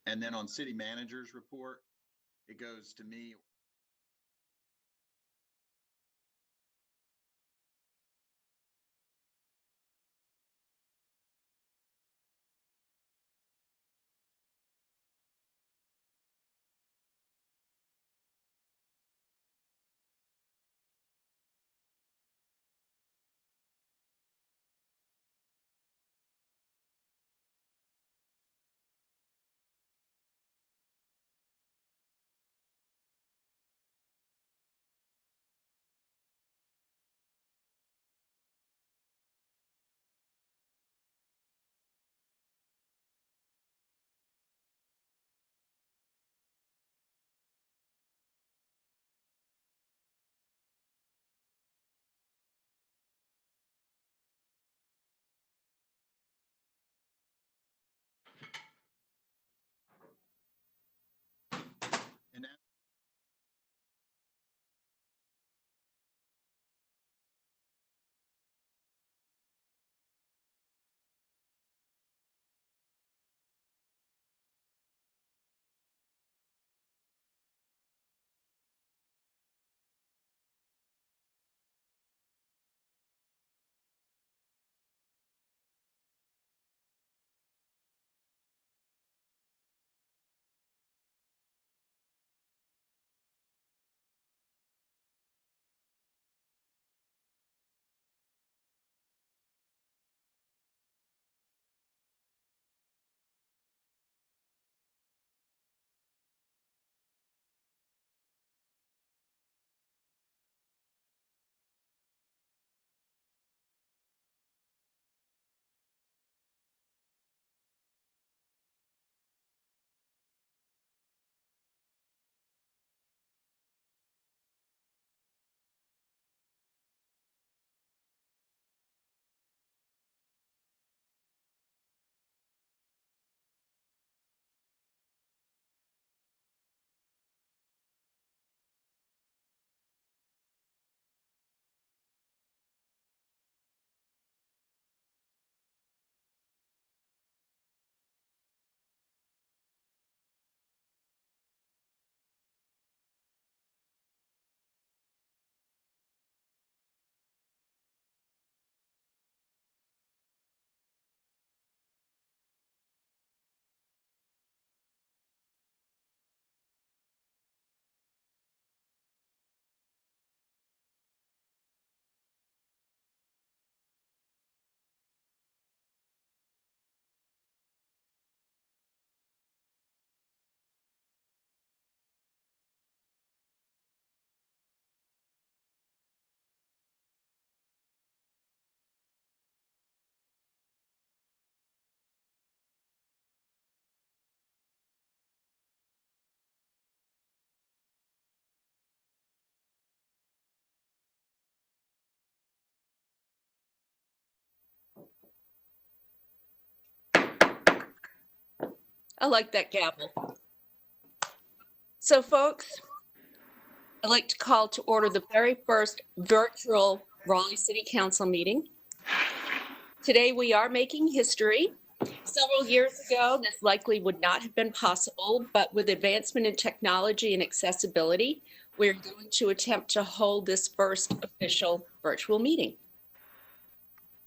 And then on city manager's report, it goes to me. And I like that gavel. So folks, I'd like to call to order the very first virtual Raleigh City Council meeting. Today we are making history. Several years ago, this likely would not have been possible, but with advancement in technology and accessibility, we're going to attempt to hold this first official virtual meeting.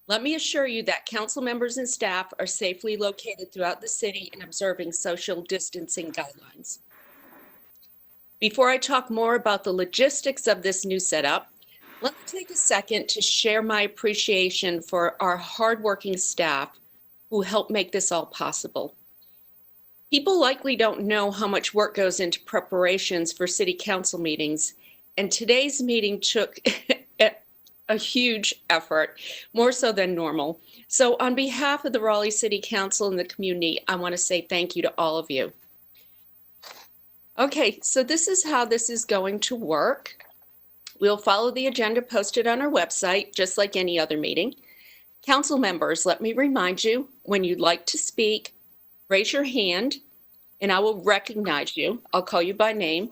Let me assure you that council members and staff are safely located throughout the city and observing social distancing guidelines. Before I talk more about the logistics of this new setup, let me take a second to share my appreciation for our hardworking staff who helped make this all possible. People likely don't know how much work goes into preparations for city council meetings, and today's meeting took a huge effort, more so than normal. So on behalf of the Raleigh City Council and the community, I want to say thank you to all of you. Okay, so this is how this is going to work. We'll follow the agenda posted on our website, just like any other meeting. Council members, let me remind you, when you'd like to speak, raise your hand and I will recognize you. I'll call you by name.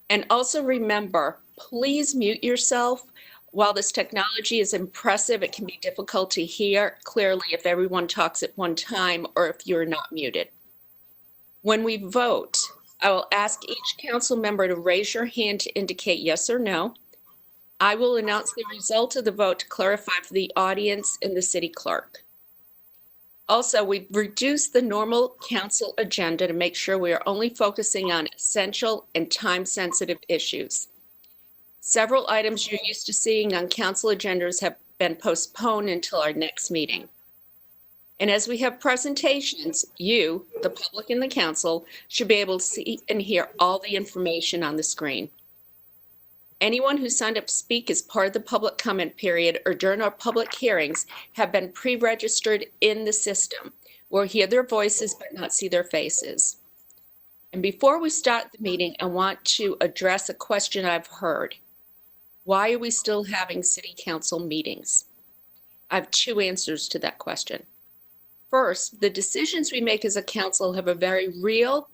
And also remember, please mute yourself. While this technology is impressive, it can be difficult to hear clearly if everyone talks at one time or if you're not muted. When we vote, I will ask each council member to raise your hand to indicate yes or no. I will announce the result of the vote to clarify for the audience and the city clerk. Also, we've reduced the normal council agenda to make sure we are only focusing on essential and time-sensitive issues. Several items you're used to seeing on council agendas have been postponed until our next meeting. And as we have presentations, you, the public and the council, should be able to see and hear all the information on the screen. Anyone who signed up to speak as part of the public comment period or during our public hearings have been pre-registered in the system. We'll hear their voices but not see their faces. And before we start the meeting, I want to address a question I've heard. Why are we still having city council meetings? I have two answers to that question. First, the decisions we make as a council have a very real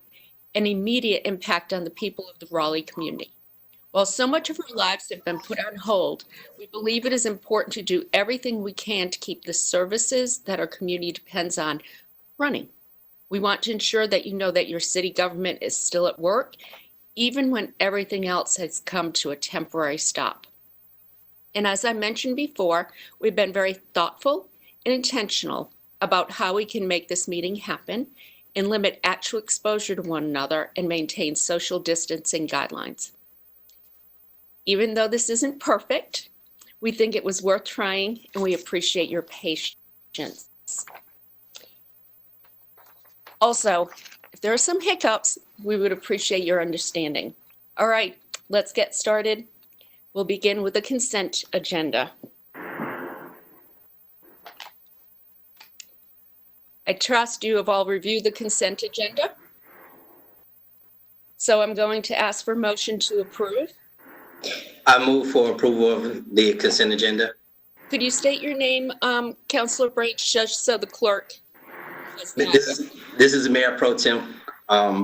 and immediate impact on the people of the Raleigh community. While so much of our lives have been put on hold, we believe it is important to do everything we can to keep the services that our community depends on running. We want to ensure that you know that your city government is still at work, even when everything else has come to a temporary stop. And as I mentioned before, we've been very thoughtful and intentional about how we can make this meeting happen and limit actual exposure to one another and maintain social distancing guidelines. Even though this isn't perfect, we think it was worth trying and we appreciate your patience. Also, if there are some hiccups, we would appreciate your understanding. All right, let's get started. We'll begin with the consent agenda. I trust you have all reviewed the consent agenda. So I'm going to ask for a motion to approve. I move for approval of the consent agenda. Could you state your name, Councilor Branch, just so the clerk has that? This is Mayor Pro Tem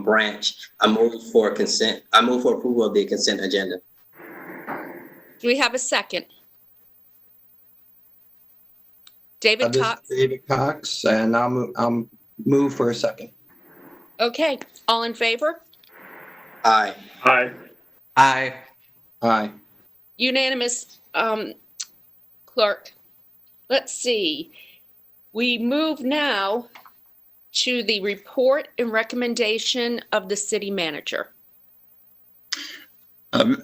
Branch. I move for approval of the consent agenda. Do we have a second? David This is Cox? David Cox, and I'll move for a second. Okay, all in favor? Aye. Aye. Aye. Aye. Unanimous, clerk. Let's see. We move now to the report and recommendation of the city manager.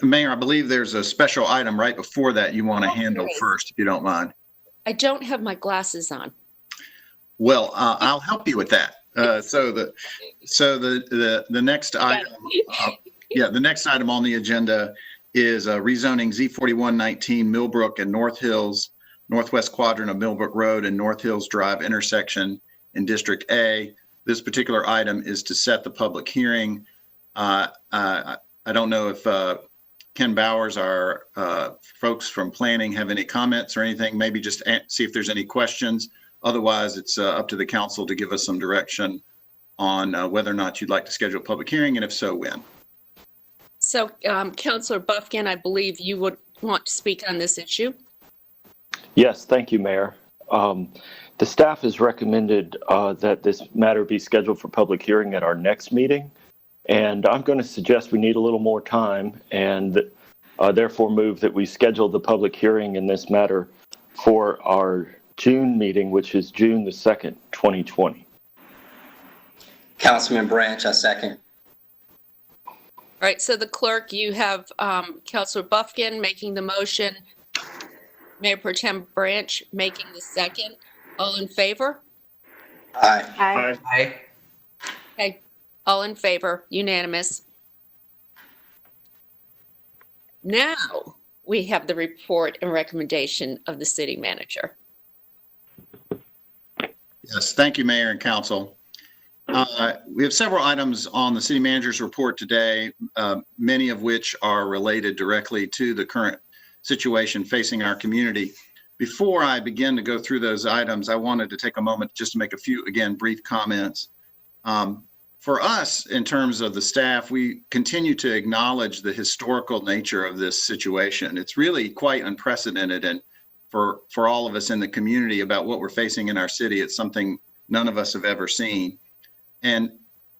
Mayor, I believe there's a special item right before that you want to handle first, if you don't mind. I don't have my glasses on. Well, I'll help you with that. So the next item, the next item on the agenda is rezoning Z4119 Millbrook and North Hills, northwest quadrant of Millbrook Road and North Hills Drive intersection in District A. This particular item is to set the public hearing. I don't know if Ken Bowers, our folks from planning, have any comments or anything. Maybe just see if there's any questions. Otherwise, it's up to the council to give us some direction on whether or not you'd like to schedule a public hearing, and if so, when. So, Councilor Buffkin, I believe you would want to speak on this issue. Yes, thank you, Mayor. The staff has recommended that this matter be scheduled for public hearing at our next meeting. And I'm going to suggest we need a little more time and therefore move that we schedule the public hearing in this matter for our June meeting, which is June the 2nd, 2020. Councilman Branch, I second. All right, so the clerk, you have Councilor Buffkin making the motion, Mayor Pro Tem Branch making the second. All in favor? Aye. Aye. Aye. Okay, all in favor, unanimous. Now we have the report and recommendation of the city manager. Yes, thank you, Mayor and Council. We have several items on the city manager's report today, many of which are related directly to the current situation facing our community. Before I begin to go through those items, I wanted to take a moment just to make a few, again, brief comments. For us, in terms of the staff, we continue to acknowledge the historical nature of this situation. It's really quite unprecedented, and for all of us in the community about what we're facing in our city, it's something none of us have ever seen. And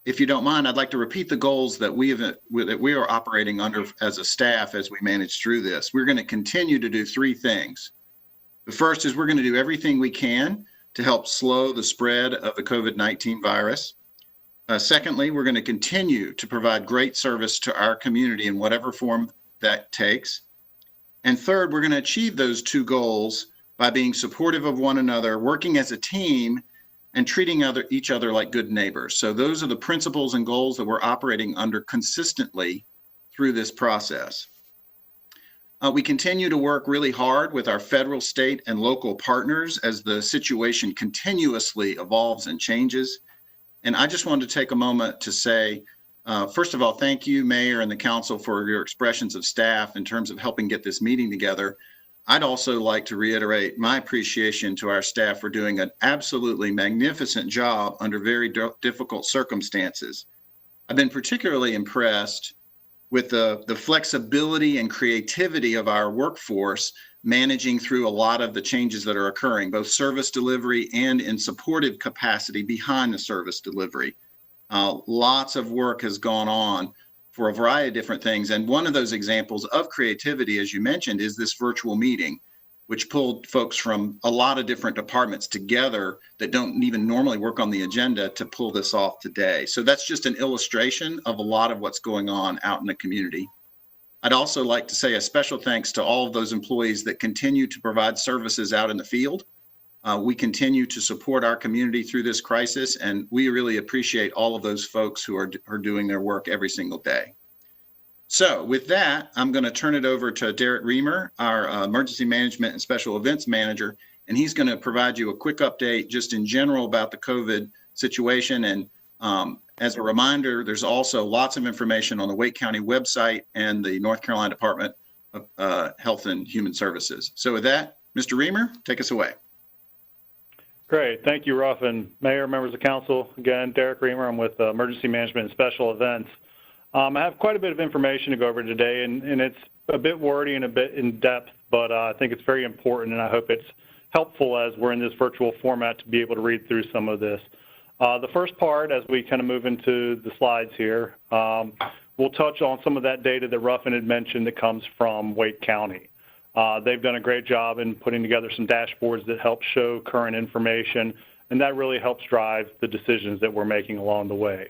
if you don't mind, I'd like to repeat the goals that we are operating under as a staff as we manage through this. We're going to continue to do three things. The first is we're going to do everything we can to help slow the spread of the COVID-19 virus. Secondly, we're going to continue to provide great service to our community in whatever form that takes. And third, we're going to achieve those two goals by being supportive of one another, working as a team, and treating each other like good neighbors. So those are the principles and goals that we're operating under consistently through this process. We continue to work really hard with our federal, state, and local partners as the situation continuously evolves and changes. And I just wanted to take a moment to say, first of all, thank you, Mayor and the Council, for your expressions of staff in terms of helping get this meeting together. I'd also like to reiterate my appreciation to our staff for doing an absolutely magnificent job under very difficult circumstances. I've been particularly impressed with the flexibility and creativity of our workforce managing through a lot of the changes that are occurring, both service delivery and in supportive capacity behind the service delivery. Lots of work has gone on for a variety of different things. And one of those examples of creativity, as you mentioned, is this virtual meeting, which pulled folks from a lot of different departments together that don't even normally work on the agenda to pull this off today. So that's just an illustration of a lot of what's going on out in the community. I'd also like to say a special thanks to all of those employees that continue to provide services out in the field. We continue to support our community through this crisis, and we really appreciate all of those folks who are doing their work every single day. So with that, I'm going to turn it over to Derek Reamer, our Emergency Management and Special Events Manager, and he's going to provide you a quick update just in general about the COVID situation. And as a reminder, there's also lots of information on the Wake County website and the North Carolina Department of Health and Human Services. So with that, Mr. Reamer, take us away. Great. Thank you, Ruff, and Mayor, members of council. Again, Derek Reamer. I'm with Emergency Management and Special Events. I have quite a bit of information to go over today, and it's a bit wordy and a bit in depth, but I think it's very important, and I hope it's helpful as we're in this virtual format to be able to read through some of this. The first part, as we kind of move into the slides here, we'll touch on some of that data that Ruffin had mentioned that comes from Wake County. They've done a great job in putting together some dashboards that help show current information, and that really helps drive the decisions that we're making along the way.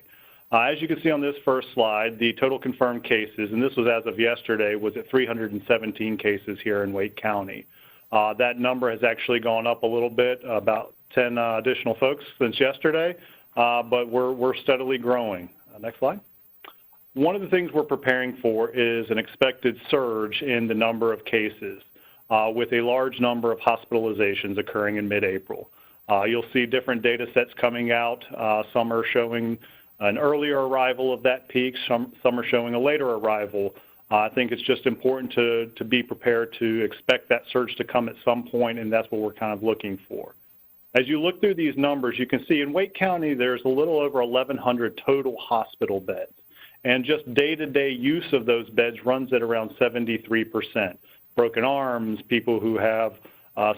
As you can see on this first slide, the total confirmed cases, and this was as of yesterday, was at 317 cases here in Wake County. That number has actually gone up a little bit, about 10 additional folks since yesterday, but we're steadily growing. Next slide. One of the things we're preparing for is an expected surge in the number of cases with a large number of hospitalizations occurring in mid-April. You'll see different data sets coming out. Some are showing an earlier arrival of that peak. Some are showing a later arrival. I think it's just important to be prepared to expect that surge to come at some point, and that's what we're kind of looking for. As you look through these numbers, you can see in Wake County, there's a little over 1,100 total hospital beds. And just day-to-day use of those beds runs at around 73%. Broken arms, people who have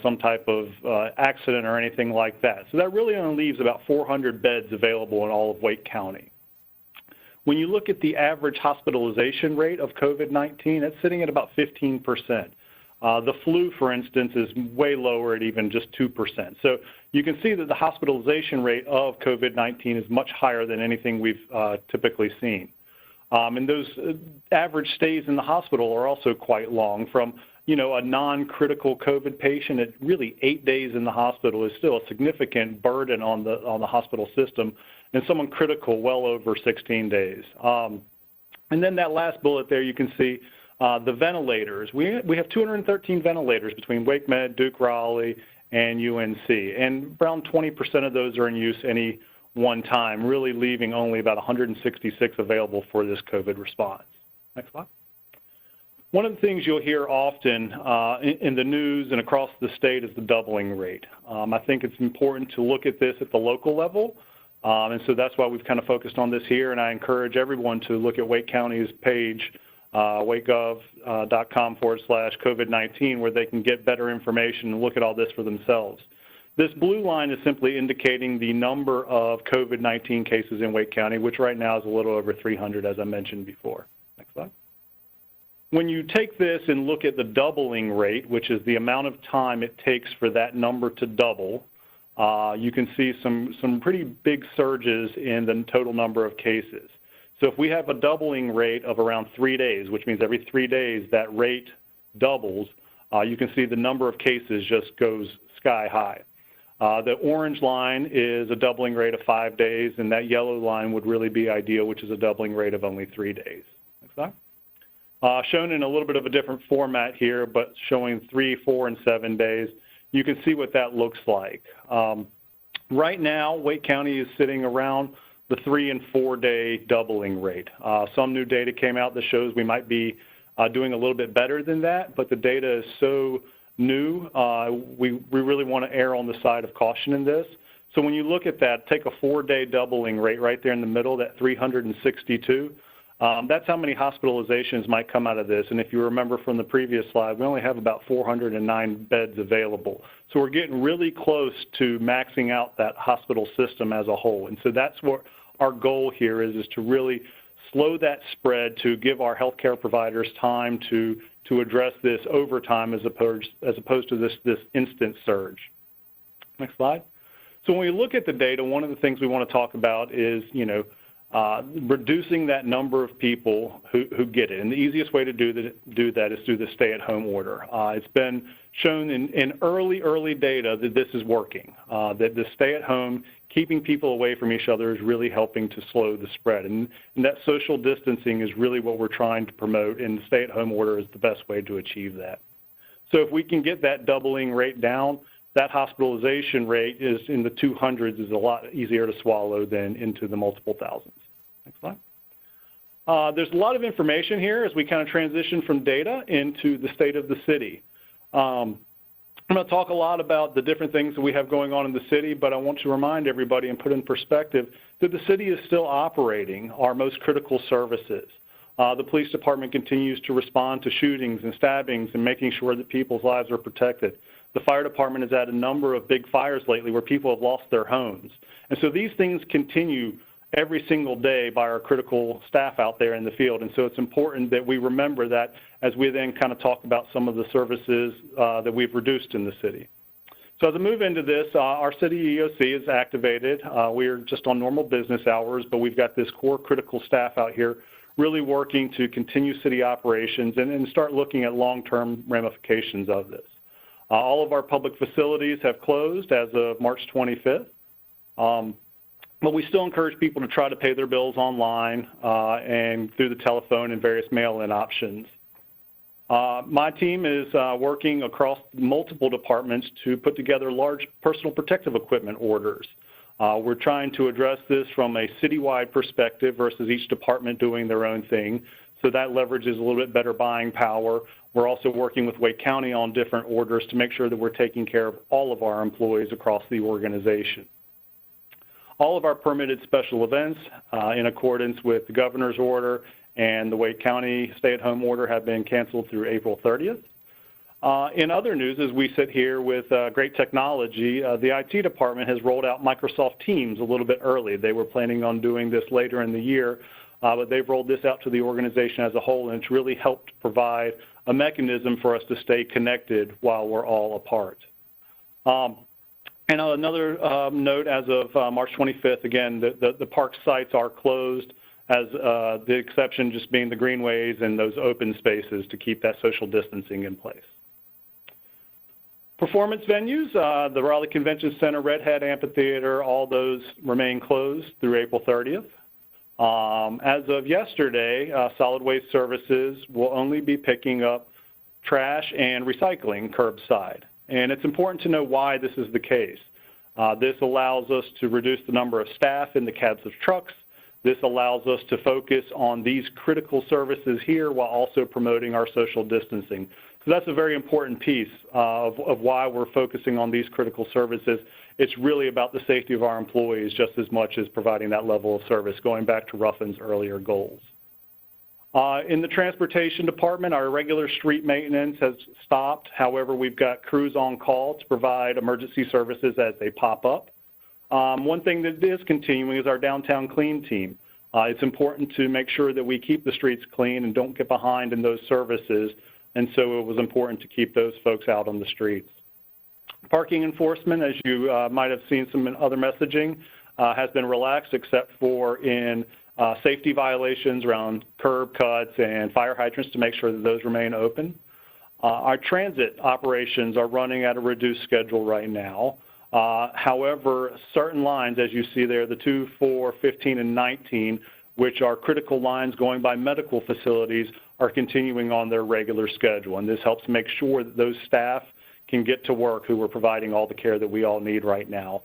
some type of accident or anything like that. So that really only leaves about 400 beds available in all of Wake County. When you look at the average hospitalization rate of COVID-19, it's sitting at about 15%. The flu, for instance, is way lower at even just 2%. So you can see that the hospitalization rate of COVID-19 is much higher than anything we've typically seen. And those average stays in the hospital are also quite long. From, you know, a non-critical COVID patient at really 8 days in the hospital is still a significant burden on the hospital system, and someone critical well over 16 days. And then that last bullet there, you can see the ventilators. We have 213 ventilators between Wake Med, Duke Raleigh, and UNC, and around 20% of those are in use any one time, really leaving only about 166 available for this COVID response. Next slide. One of the things you'll hear often in the news and across the state is the doubling rate. I think it's important to look at this at the local level, and so that's why we've kind of focused on this here, and I encourage everyone to look at Wake County's page, wakegov.com/COVID-19, where they can get better information and look at all this for themselves. This blue line is simply indicating the number of COVID-19 cases in Wake County, which right now is a little over 300, as I mentioned before. Next slide. When you take this and look at the doubling rate, which is the amount of time it takes for that number to double, you can see some pretty big surges in the total number of cases. So if we have a doubling rate of around 3 days, which means every 3 days that rate doubles, you can see the number of cases just goes sky high. The orange line is a doubling rate of 5 days, and that yellow line would really be ideal, which is a doubling rate of only 3 days. Next slide. Shown in a little bit of a different format here, but showing 3, 4, and 7 days. You can see what that looks like. Right now, Wake County is sitting around the 3 and 4 day doubling rate. Some new data came out that shows we might be doing a little bit better than that, but the data is so new, we really want to err on the side of caution in this. So when you look at that, take a 4 day doubling rate right there in the middle, that 362. That's how many hospitalizations might come out of this. And if you remember from the previous slide, we only have about 409 beds available. So we're getting really close to maxing out that hospital system as a whole. And so that's what our goal here is to really slow that spread, to give our healthcare providers time to address this over time as opposed to this instant surge. Next slide. So when we look at the data, one of the things we want to talk about is, reducing that number of people who get it. And the easiest way to do that is through the stay-at-home order. It's been shown in early data that this is working, that the stay-at-home, keeping people away from each other is really helping to slow the spread. And that social distancing is really what we're trying to promote, and the stay-at-home order is the best way to achieve that. So if we can get that doubling rate down, that hospitalization rate is in the 200s, is a lot easier to swallow than into the multiple thousands. Next slide. There's a lot of information here as we kind of transition from data into the state of the city. I'm going to talk a lot about the different things that we have going on in the city, but I want to remind everybody and put in perspective that the city is still operating our most critical services. The police department continues to respond to shootings and stabbings and making sure that people's lives are protected. The fire department has had a number of big fires lately where people have lost their homes. And so these things continue every single day by our critical staff out there in the field. And so it's important that we remember that as we then kind of talk about some of the services that we've reduced in the city. So as I move into this, our city EOC is activated. We're just on normal business hours, but we've got this core critical staff out here really working to continue city operations and start looking at long-term ramifications of this. All of our public facilities have closed as of March 25th, but we still encourage people to try to pay their bills online and through the telephone and various mail-in options. My team is working across multiple departments to put together large personal protective equipment orders. We're trying to address this from a citywide perspective versus each department doing their own thing. So that leverages a little bit better buying power. We're also working with Wake County on different orders to make sure that we're taking care of all of our employees across the organization. All of our permitted special events in accordance with the governor's order and the Wake County stay-at-home order have been canceled through April 30th. In other news, as we sit here with great technology, the IT department has rolled out Microsoft Teams a little bit early. They were planning on doing this later in the year, but they've rolled this out to the organization as a whole, and it's really helped provide a mechanism for us to stay connected while we're all apart. And another note, as of March 25th, again, the park sites are closed, as the exception just being the greenways and those open spaces to keep that social distancing in place. Performance venues, the Raleigh Convention Center, Red Hat Amphitheater, all those remain closed through April 30th. As of yesterday, solid waste services will only be picking up trash and recycling curbside. And it's important to know why this is the case. This allows us to reduce the number of staff in the cabs of trucks. This allows us to focus on these critical services here while also promoting our social distancing. So that's a very important piece of why we're focusing on these critical services. It's really about the safety of our employees just as much as providing that level of service, going back to Ruffin's earlier goals. In the transportation department, our regular street maintenance has stopped. However, we've got crews on call to provide emergency services as they pop up. One thing that is continuing is our downtown clean team. It's important to make sure that we keep the streets clean and don't get behind in those services, and so it was important to keep those folks out on the streets. Parking enforcement, as you might have seen some other messaging, has been relaxed except for in safety violations around curb cuts and fire hydrants to make sure that those remain open. Our transit operations are running at a reduced schedule right now. However, certain lines, as you see there, the 2, 4, 15, and 19, which are critical lines going by medical facilities, are continuing on their regular schedule. And this helps make sure that those staff can get to work who are providing all the care that we all need right now.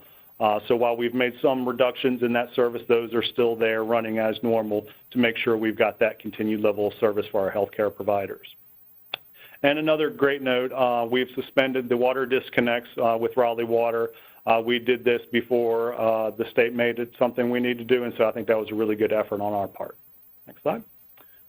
So while we've made some reductions in that service, those are still there running as normal to make sure we've got that continued level of service for our healthcare providers. And another great note, we've suspended the water disconnects with Raleigh Water. We did this before the state made it something we need to do, and so I think that was a really good effort on our part. Next slide.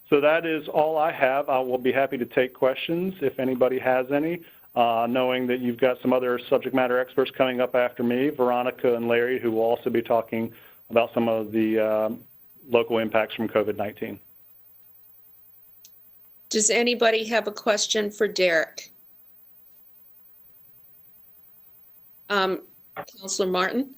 So that is all I have. I will be happy to take questions if anybody has any, knowing that you've got some other subject matter experts coming up after me, Veronica and Larry, who will also be talking about some of the local impacts from COVID-19. Does anybody have a question for Derek? Councilor Martin?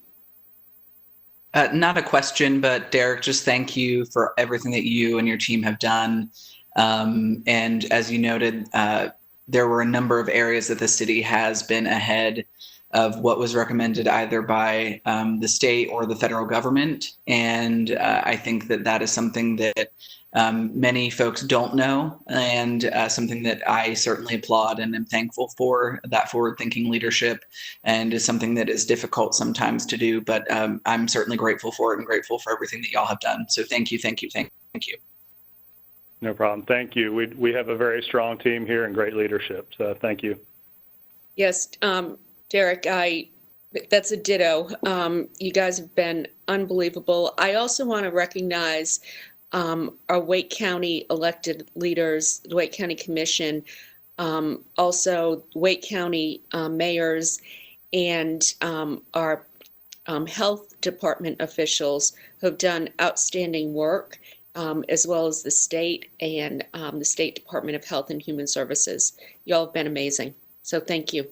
Not a question, but Derek, just thank you for everything that you and your team have done. And as you noted, there were a number of areas that the city has been ahead of what was recommended either by the state or the federal government. And I think that that is something that many folks don't know, and something that I certainly applaud and am thankful for, that forward-thinking leadership, and is something that is difficult sometimes to do, but I'm certainly grateful for it and grateful for everything that y'all have done. So thank you, thank you, thank you. No problem. Thank you. We have a very strong team here and great leadership, so thank you. Yes, Derek, that's a ditto. You guys have been unbelievable. I also want to recognize our Wake County elected leaders, the Wake County Commission, also Wake County mayors, and our health department officials who have done outstanding work, as well as the state and the State Department of Health and Human Services. Y'all have been amazing. So thank you.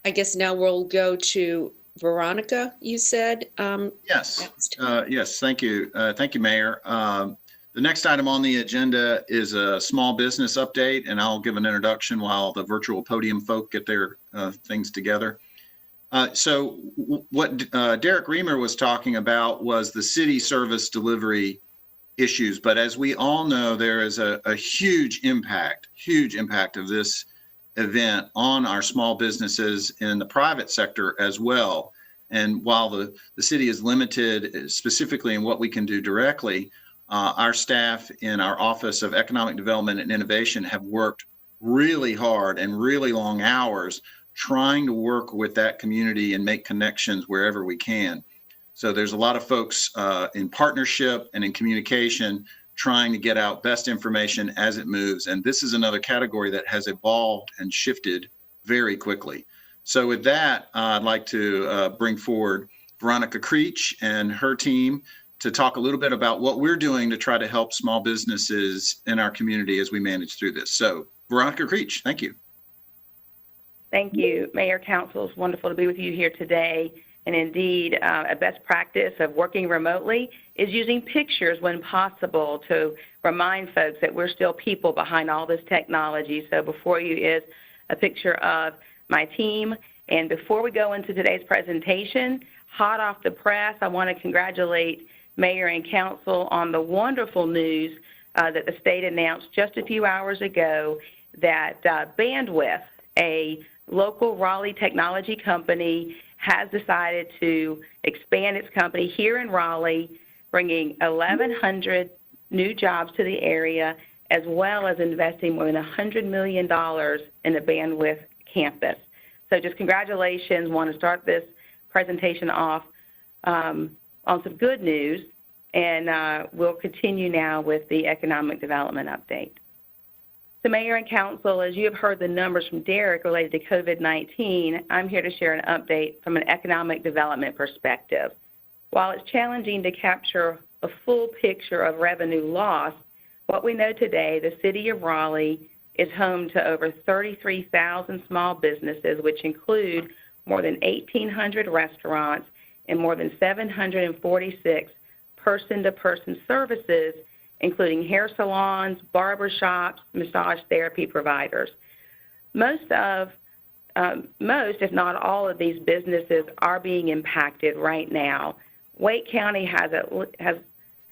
I guess now we'll go to Veronica, you said? Yes. Yes, thank you. Thank you, Mayor. The next item on the agenda is a small business update, and I'll give an introduction while the virtual podium folk get their things together. So what Derek Reamer was talking about was the city service delivery issues. But as we all know, there is a huge impact of this event on our small businesses in the private sector as well. And while the city is limited specifically in what we can do directly, our staff in our Office of Economic Development and Innovation have worked really hard and really long hours trying to work with that community and make connections wherever we can. So there's a lot of folks in partnership and in communication trying to get out best information as it moves. And this is another category that has evolved and shifted very quickly. So with that, I'd like to bring forward Veronica Creech and her team to talk a little bit about what we're doing to try to help small businesses in our community as we manage through this. So Veronica Creech, thank you. Thank you, Mayor, Council. It's wonderful to be with you here today. And indeed, a best practice of working remotely is using pictures when possible to remind folks that we're still people behind all this technology. So before you is a picture of my team. And before we go into today's presentation, hot off the press, I want to congratulate Mayor and Council on the wonderful news that the state announced just a few hours ago that Bandwidth, a local Raleigh technology company, has decided to expand its company here in Raleigh, bringing 1,100 new jobs to the area, as well as investing more than $100 million in the Bandwidth campus. So just congratulations. Want to start this presentation off on some good news. And we'll continue now with the economic development update. So Mayor and Council, as you have heard the numbers from Derek related to COVID-19, I'm here to share an update from an economic development perspective. While it's challenging to capture a full picture of revenue loss, what we know today, the City of Raleigh is home to over 33,000 small businesses, which include more than 1,800 restaurants and more than 746 person-to-person services, including hair salons, barber shops, massage therapy providers. Most, if not all, of these businesses are being impacted right now. Wake County has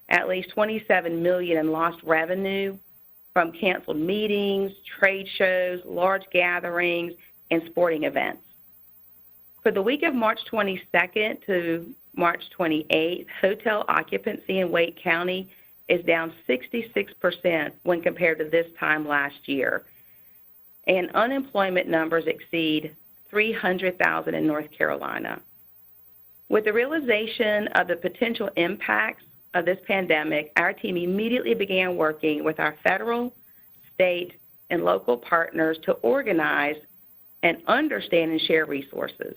at least $27 million in lost revenue from canceled meetings, trade shows, large gatherings, and sporting events. For the week of March 22nd to March 28th, hotel occupancy in Wake County is down 66% when compared to this time last year. And unemployment numbers exceed 300,000 in North Carolina. With the realization of the potential impacts of this pandemic, our team immediately began working with our federal, state, and local partners to organize and understand and share resources.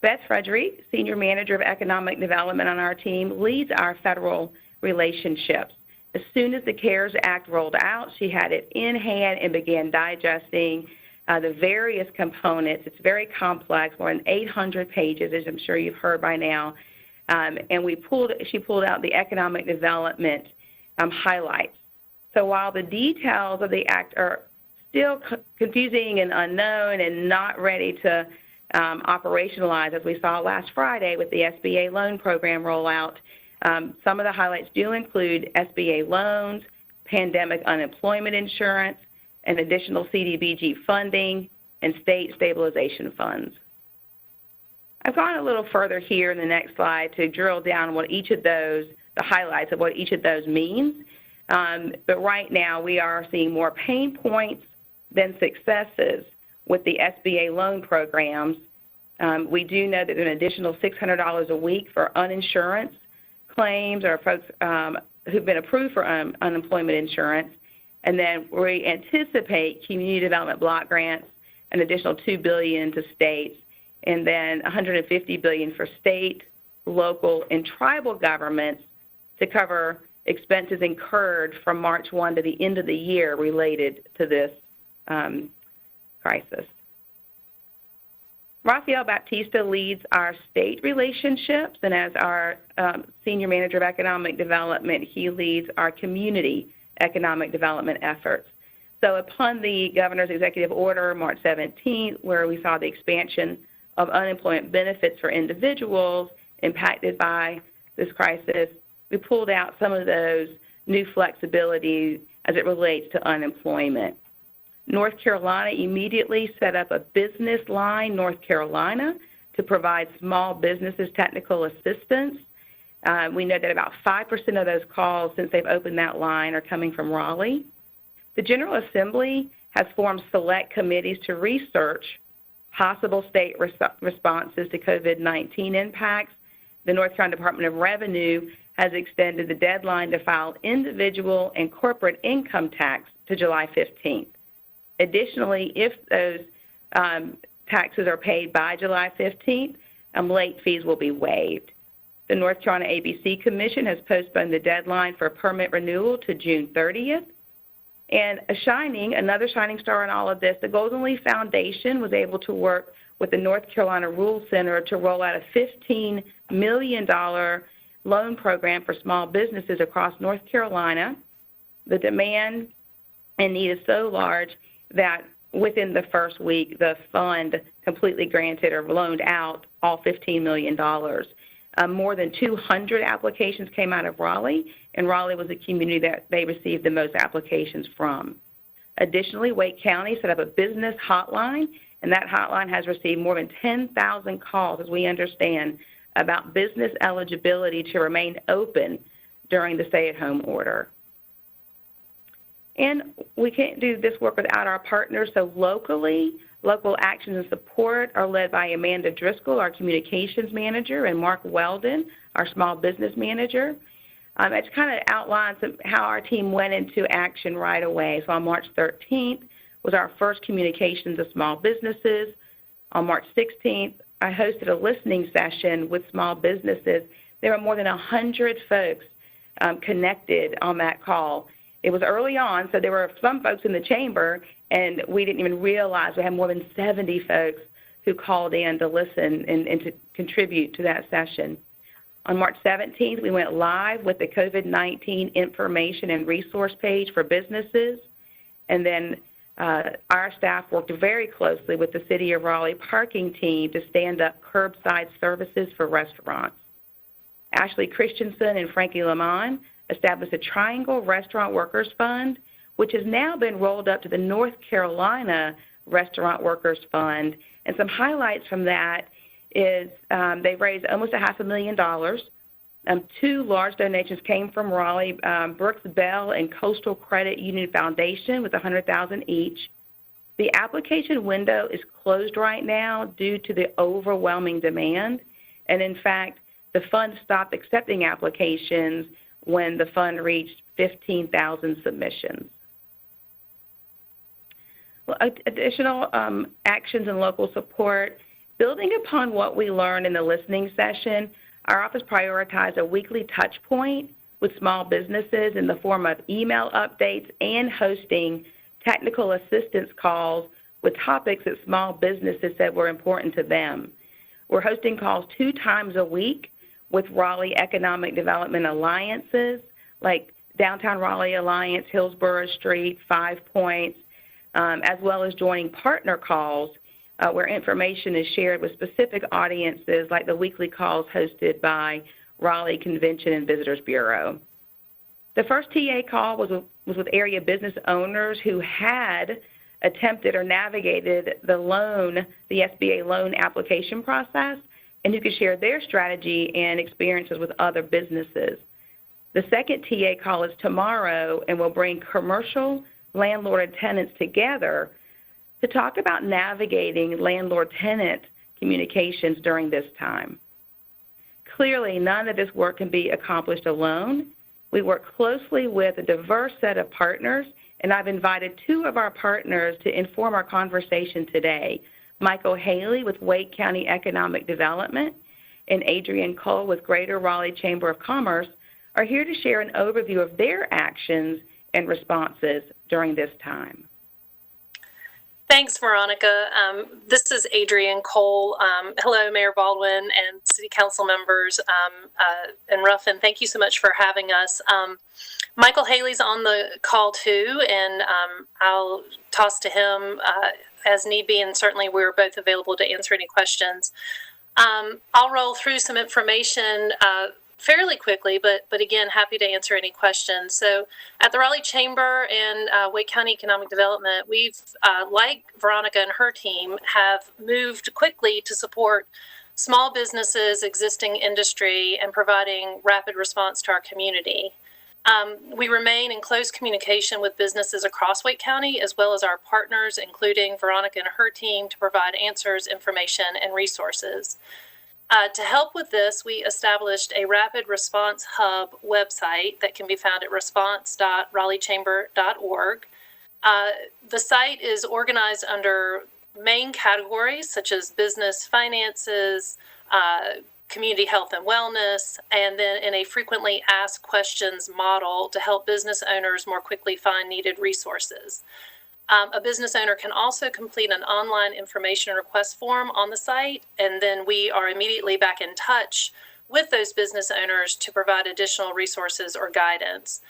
Beth Frederick, Senior Manager of Economic Development on our team, leads our federal relationships. As soon as the CARES Act rolled out, she had it in hand and began digesting the various components. It's very complex, more than 800 pages, as I'm sure you've heard by now. And she pulled out the economic development highlights. So while the details of the act are still confusing and unknown and not ready to operationalize, as we saw last Friday with the SBA loan program rollout, some of the highlights do include SBA loans, pandemic unemployment insurance, and additional CDBG funding, and state stabilization funds. I've gone a little further here in the next slide to drill down what each of those, the highlights of what each of those means. But right now we are seeing more pain points than successes with the SBA loan programs. We do know that an additional $600 a week for uninsurance claims or folks who've been approved for unemployment insurance. And then we anticipate community development block grants, an additional $2 billion to states, and then $150 billion for state, local, and tribal governments to cover expenses incurred from March 1 to the end of the year related to this crisis. Rafael Baptista leads our state relationships, and as our Senior Manager of Economic Development, he leads our community economic development efforts. So upon the Governor's Executive Order, March 17th, where we saw the expansion of unemployment benefits for individuals impacted by this crisis, we pulled out some of those new flexibilities as it relates to unemployment. North Carolina immediately set up a business line, North Carolina, to provide small businesses technical assistance. We know that about 5% of those calls since they've opened that line are coming from Raleigh. The General Assembly has formed select committees to research possible state responses to COVID-19 impacts. The North Carolina Department of Revenue has extended the deadline to file individual and corporate income tax to July 15th. Additionally, if those taxes are paid by July 15th, late fees will be waived. The North Carolina ABC Commission has postponed the deadline for permit renewal to June 30th. And another shining star in all of this, the Golden Leaf Foundation was able to work with the North Carolina Rural Center to roll out a $15 million loan program for small businesses across North Carolina. The demand and need is so large that within the first week, the fund completely granted or loaned out all $15 million. More than 200 applications came out of Raleigh, and Raleigh was the community that they received the most applications from. Additionally, Wake County set up a business hotline, and that hotline has received more than 10,000 calls, as we understand, about business eligibility to remain open during the stay-at-home order. And we can't do this work without our partners, so locally, Local actions and support are led by Amanda Driscoll, our communications manager, and Mark Weldon, our small business manager. It kind of outlines how our team went into action right away. So on March 13th was our first communication to small businesses. On March 16th, I hosted a listening session with small businesses. There were more than 100 folks connected on that call. It was early on, so there were some folks in the chamber, and we didn't even realize we had more than 70 folks who called in to listen and to contribute to that session. On March 17th, we went live with the COVID-19 information and resource page for businesses, and then our staff worked very closely with the City of Raleigh parking team to stand up curbside services for restaurants. Ashley Christensen and Frankie Lamont established a Triangle Restaurant Workers Fund, which has now been rolled up to the North Carolina Restaurant Workers Fund. And some highlights from that is they've raised almost $500,000. 2 large donations came from Raleigh, Brooks Bell and Coastal Credit Union Foundation with $100,000 each. The application window is closed right now due to the overwhelming demand. And in fact, the fund stopped accepting applications when the fund reached 15,000 submissions. Well, additional actions and local support. Building upon what we learned in the listening session, our office prioritized a weekly touch point with small businesses in the form of email updates and hosting technical assistance calls with topics that small businesses said were important to them. We're hosting calls 2 times a week with Raleigh Economic Development Alliances, like Downtown Raleigh Alliance, Hillsborough Street, 5 Points, as well as joining partner calls where information is shared with specific audiences, like the weekly calls hosted by Raleigh Convention and Visitors Bureau. The first TA call was with area business owners who had attempted or navigated the SBA loan application process, and who could share their strategy and experiences with other businesses. The second TA call is tomorrow, and will bring commercial, landlord, and tenants together to talk about navigating landlord-tenant communications during this time. Clearly, none of this work can be accomplished alone. We work closely with a diverse set of partners, and I've invited 2 of our partners to inform our conversation today. Michael Haley with Wake County Economic Development and Adrian Cole with Greater Raleigh Chamber of Commerce are here to share an overview of their actions and responses during this time. Thanks, Veronica. This is Adrian Cole. Hello, Mayor Baldwin and City Council members, and Ruffin. Thank you so much for having us. Michael Haley's on the call too, and I'll toss to him as need be, and certainly we're both available to answer any questions. I'll roll through some information fairly quickly, but again, happy to answer any questions. So at the Raleigh Chamber and Wake County Economic Development, we've, like Veronica and her team, have moved quickly to support small businesses, existing industry, and providing rapid response to our community. We remain in close communication with businesses across Wake County, as well as our partners, including Veronica and her team, to provide answers, information, and resources. To help with this, we established a Rapid Response Hub website that can be found at response.raleighchamber.org. The site is organized under main categories such as business finances, community health and wellness, and then in a frequently asked questions model to help business owners more quickly find needed resources. A business owner can also complete an online information request form on the site, and then we are immediately back in touch with those business owners to provide additional resources or guidance.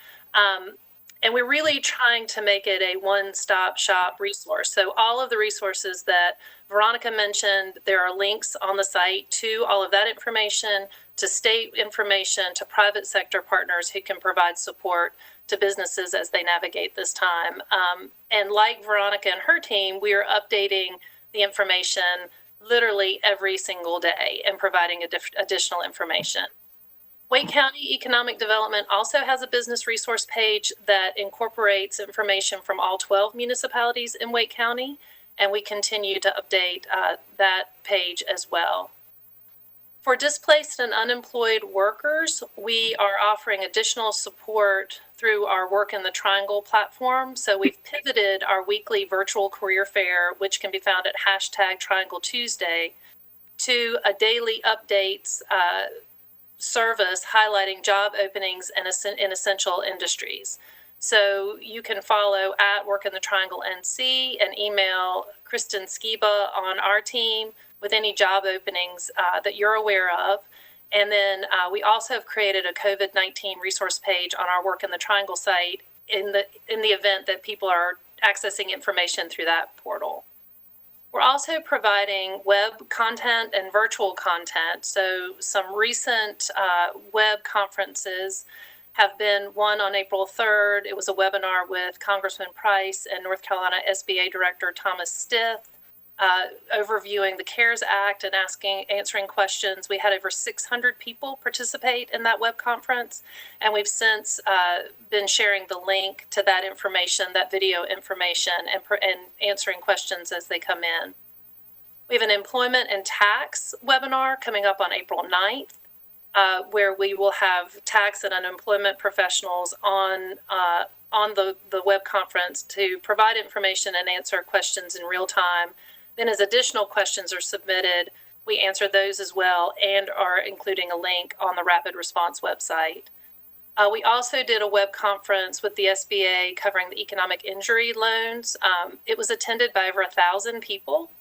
And we're really trying to make it a one-stop shop resource. So all of the resources that Veronica mentioned, there are links on the site to all of that information, to state information, to private sector partners who can provide support to businesses as they navigate this time. And like Veronica and her team, we are updating the information literally every single day and providing additional information. Wake County Economic Development also has a business resource page that incorporates information from all 12 municipalities in Wake County. and we continue to update that page as well. For displaced and unemployed workers, we are offering additional support through our Work in the Triangle platform. So we've pivoted our weekly virtual career fair, which can be found at #TriangleTuesday, to a daily updates service highlighting job openings in essential industries. So you can follow at Work in the Triangle NC and email Kristen Skiba on our team with any job openings that you're aware of. And then we also have created a COVID-19 resource page on our Work in the Triangle site in the event that people are accessing information through that portal. We're also providing web content and virtual content. So some recent web conferences have been one on April 3rd. It was a webinar with Congressman Price and North Carolina SBA Director Thomas Stith, overviewing the CARES Act and answering questions. We had over 600 people participate in that web conference, and we've since been sharing the link to that information, that video information, and answering questions as they come in. We have an employment and tax webinar coming up on April 9th, where we will have tax and unemployment professionals on the web conference to provide information and answer questions in real time. Then as additional questions are submitted, we answer those as well and are including a link on the Rapid Response website. We also did a web conference with the SBA covering the economic injury loans. It was attended by over 1,000 people,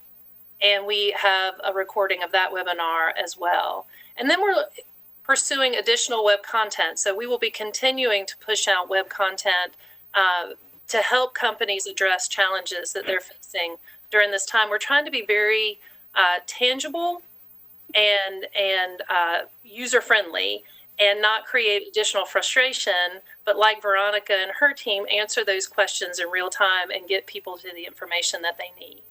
and we have a recording of that webinar as well. And then we're pursuing additional web content. So we will be continuing to push out web content to help companies address challenges that they're facing during this time. We're trying to be very tangible and user-friendly and not create additional frustration, but like Veronica and her team, answer those questions in real time and get people to the information that they need.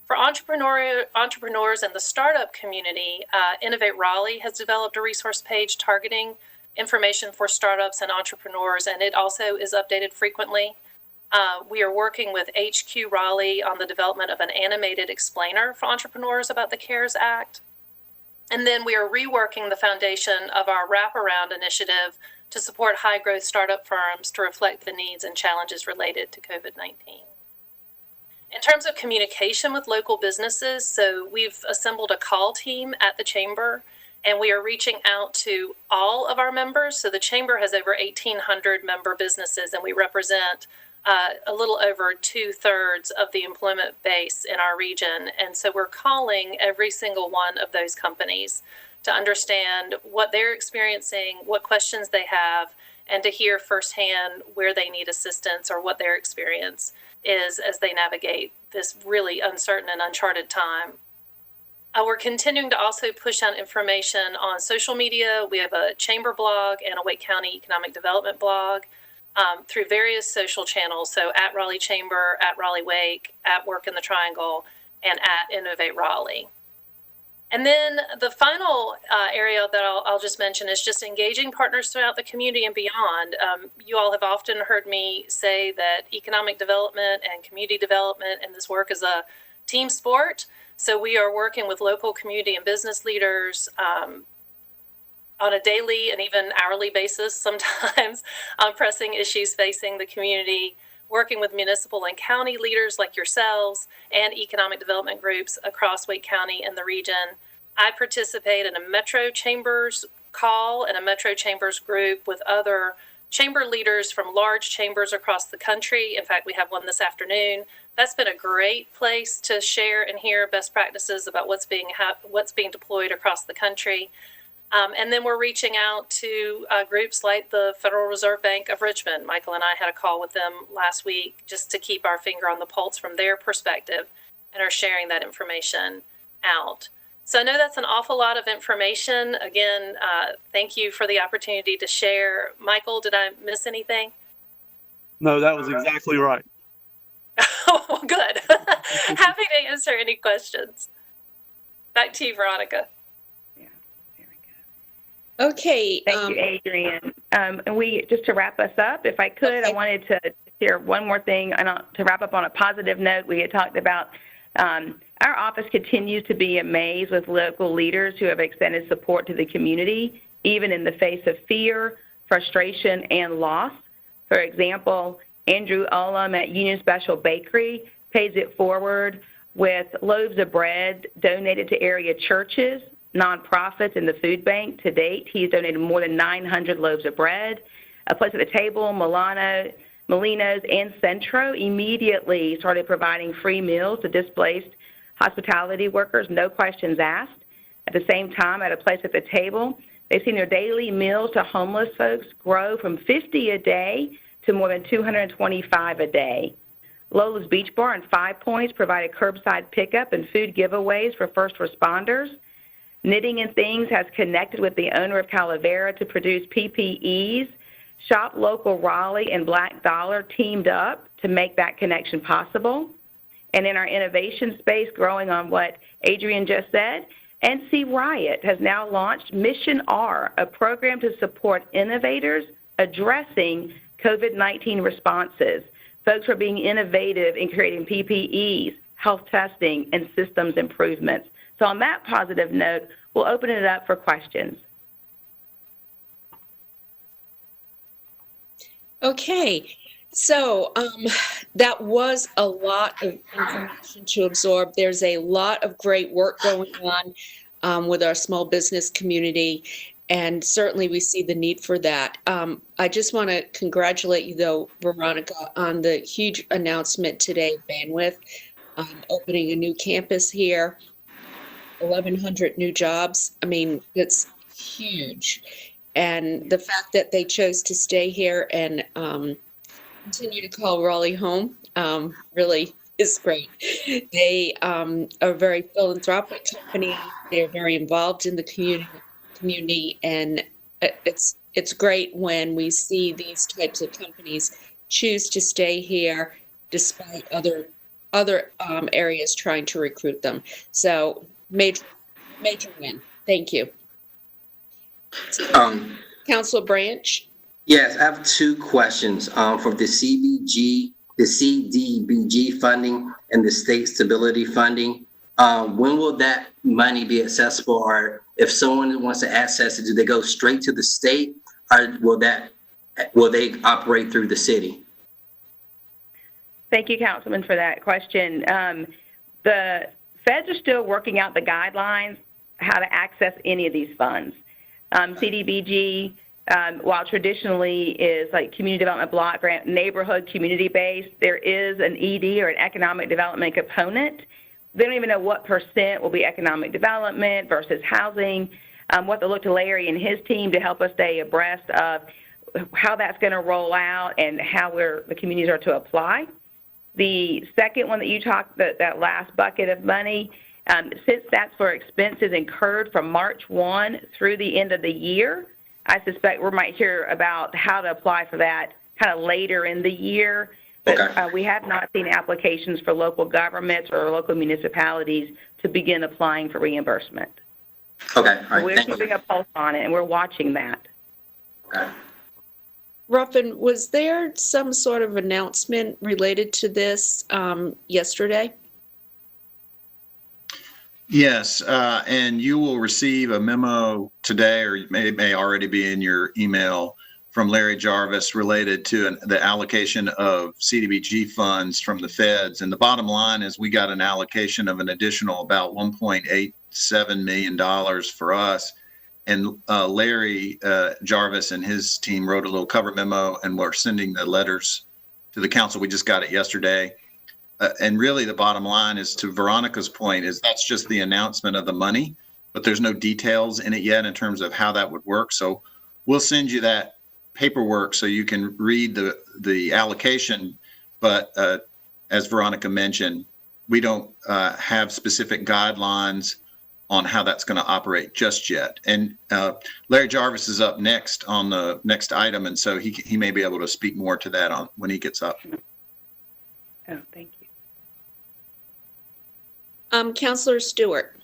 For entrepreneurs and the startup community, Innovate Raleigh has developed a resource page targeting information for startups and entrepreneurs, and it also is updated frequently. We are working with HQ Raleigh on the development of an animated explainer for entrepreneurs about the CARES Act. And then we are reworking the foundation of our wraparound initiative to support high-growth startup firms to reflect the needs and challenges related to COVID-19. In terms of communication with local businesses, so we've assembled a call team at the Chamber, and we are reaching out to all of our members. So the Chamber has over 1,800 member businesses, and we represent a little over 2/3 of the employment base in our region. And so we're calling every single one of those companies to understand what they're experiencing, what questions they have, and to hear firsthand where they need assistance or what their experience is as they navigate this really uncertain and uncharted time. We're continuing to also push out information on social media. We have a Chamber blog and a Wake County Economic Development blog through various social channels. So at Raleigh Chamber, at Raleigh Wake, at Work in the Triangle, and at Innovate Raleigh. And then the final area that I'll just mention is just engaging partners throughout the community and beyond. You all have often heard me say that economic development and community development and this work is a team sport. So we are working with local community and business leaders on a daily and even hourly basis sometimes on pressing issues facing the community, working with municipal and county leaders like yourselves and economic development groups across Wake County and the region. I participate in a Metro Chambers call and a Metro Chambers group with other chamber leaders from large chambers across the country. In fact, we have one this afternoon. That's been a great place to share and hear best practices about what's being deployed across the country. And then we're reaching out to groups like the Federal Reserve Bank of Richmond. Michael and I had a call with them last week just to keep our finger on the pulse from their perspective and are sharing that information out. So I know that's an awful lot of information. Again, thank you for the opportunity to share. Michael, did I miss anything? No, that was exactly right. Oh, good. Happy to answer any questions. Back to you, Veronica. Okay. Thank you, Adrienne. And just to wrap us up, if I could, okay. I wanted to share one more thing. To wrap up on a positive note, we had talked about Our office continues to be amazed with local leaders who have extended support to the community, even in the face of fear, frustration, and loss. For example, Andrew Ullum at Union Special Bakery pays it forward with loaves of bread donated to area churches, nonprofits, and the food bank. To date, he's donated more than 900 loaves of bread. A Place at the Table, Molinos, and Centro immediately started providing free meals to displaced hospitality workers, no questions asked. At the same time, at A Place at the Table, they've seen their daily meals to homeless folks grow from 50 a day to more than 225 a day. Lola's Beach Bar and Five Points provided curbside pickup and food giveaways for first responders. Knitting and Things has connected with the owner of Calavera to produce PPEs. Shop Local Raleigh and Black Dollar teamed up to make that connection possible. And in our innovation space, growing on what Adrian just said, NC Riot has now launched Mission R, a program to support innovators addressing COVID-19 responses. Folks are being innovative in creating PPEs, health testing, and systems improvements. So on that positive note, we'll open it up for questions. Okay, so that was a lot of information to absorb. There's a lot of great work going on with our small business community, and certainly we see the need for that. I just want to congratulate you, though, Veronica, on the huge announcement today, Bandwidth, opening a new campus here, 1,100 new jobs. I mean, it's huge. And the fact that they chose to stay here and continue to call Raleigh home really is great. They are a very philanthropic company. They're very involved in the community, and it's great when we see these types of companies choose to stay here despite other areas trying to recruit them. So major win. Thank you. Councilor Branch. Yes, I have two questions for the CDBG funding and the state stability funding. When will that money be accessible, or if someone wants to access it, do they go straight to the state, or will they operate through the city? Thank you, Councilman, for that question. The feds are still working out the guidelines how to access any of these funds. CDBG, while traditionally is like community development block grant, neighborhood community based, there is an ED or an economic development component. They don't even know what percent will be economic development versus housing. What to look to Larry and his team to help us stay abreast of how that's going to roll out and how the communities are to apply. The second one that you talked, that last bucket of money, since that's for expenses incurred from March 1 through the end of the year, I suspect we might hear about how to apply for that kind of later in the year. But okay. We have not seen applications for local governments or local municipalities to begin applying for reimbursement. Okay. All right. We're keeping a pulse on it, and we're watching that. Okay. Ruffin, was there some sort of announcement related to this yesterday? Yes, and you will receive a memo today, or it may already be in your email, from Larry Jarvis related to the allocation of CDBG funds from the feds. And the bottom line is we got an allocation of an additional about $1.87 million for us. And Larry Jarvis and his team wrote a little cover memo, and we're sending the letters to the council. We just got it yesterday. And really the bottom line is, to Veronica's point, is that's just the announcement of the money, but there's no details in it yet in terms of how that would work. So we'll send you that paperwork so you can read the allocation. But as Veronica mentioned, we don't have specific guidelines on how that's going to operate just yet. And Larry Jarvis is up next on the next item, and so he may be able to speak more to that on when he gets up. Oh, thank you. Councilor Stewart.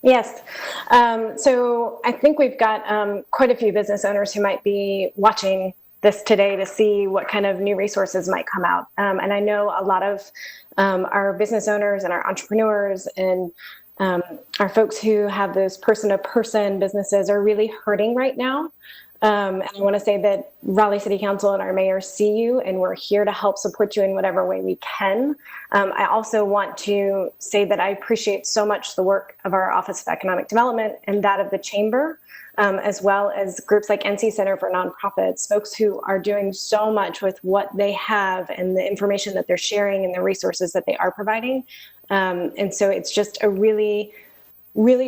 Yes. So I think we've got quite a few business owners who might be watching this today to see what kind of new resources might come out. And I know a lot of our business owners and our entrepreneurs and our folks who have those person-to-person businesses are really hurting right now. And I want to say that Raleigh City Council and our mayor see you, and we're here to help support you in whatever way we can. I also want to say that I appreciate so much the work of our Office of Economic Development and that of the Chamber, as well as groups like NC Center for Nonprofits, folks who are doing so much with what they have and the information that they're sharing and the resources that they are providing. And so it's just a really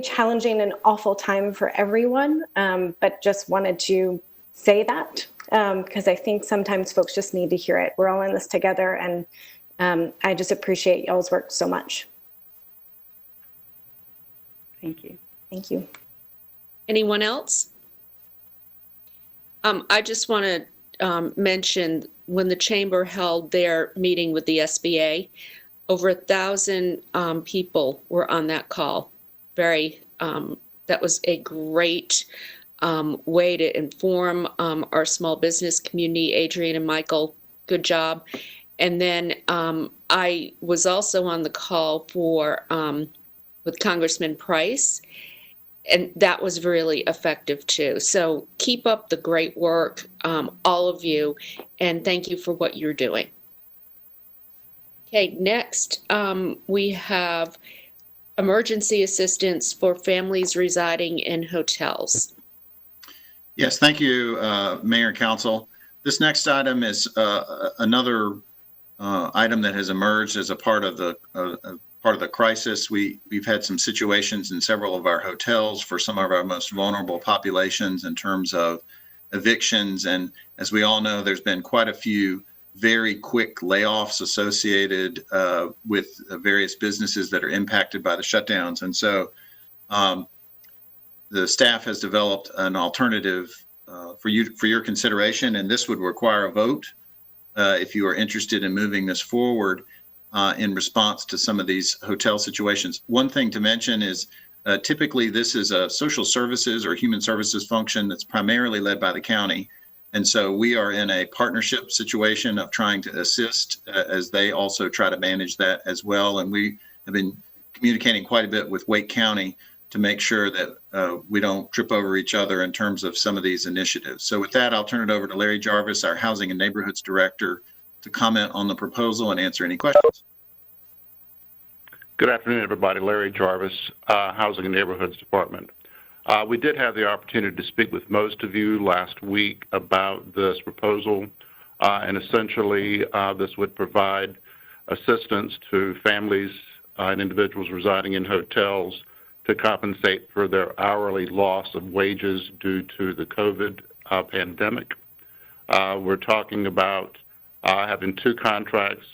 challenging and awful time for everyone, but just wanted to say that because I think sometimes folks just need to hear it. We're all in this together, and I just appreciate y'all's work so much. Thank you. Thank you. Anyone else? I just want to mention when the Chamber held their meeting with the SBA, over 1,000 people were on that call. That was a great way to inform our small business community. Adrian and Michael, good job. And then I was also on the call with Congressman Price, and that was really effective too. So keep up the great work, all of you, and thank you for what you're doing. Okay, next we have emergency assistance for families residing in hotels. Yes, thank you, Mayor and Council. This next item is another item that has emerged as a part of the crisis. We've had some situations in several of our hotels for some of our most vulnerable populations in terms of evictions, and as we all know, there's been quite a few very quick layoffs associated with various businesses that are impacted by the shutdowns. And so the staff has developed an alternative for your consideration, and this would require a vote if you are interested in moving this forward in response to some of these hotel situations. One thing to mention is typically this is a social services or human services function that's primarily led by the county. And so we are in a partnership situation of trying to assist as they also try to manage that as well. And we have been communicating quite a bit with Wake County to make sure that we don't trip over each other in terms of some of these initiatives. So with that, I'll turn it over to Larry Jarvis, our Housing and Neighborhoods Director, to comment on the proposal and answer any questions. Good afternoon, everybody. Larry Jarvis, Housing and Neighborhoods Department. We did have the opportunity to speak with most of you last week about this proposal, and essentially this would provide assistance to families and individuals residing in hotels to compensate for their hourly loss of wages due to the COVID pandemic. We're talking about having two contracts,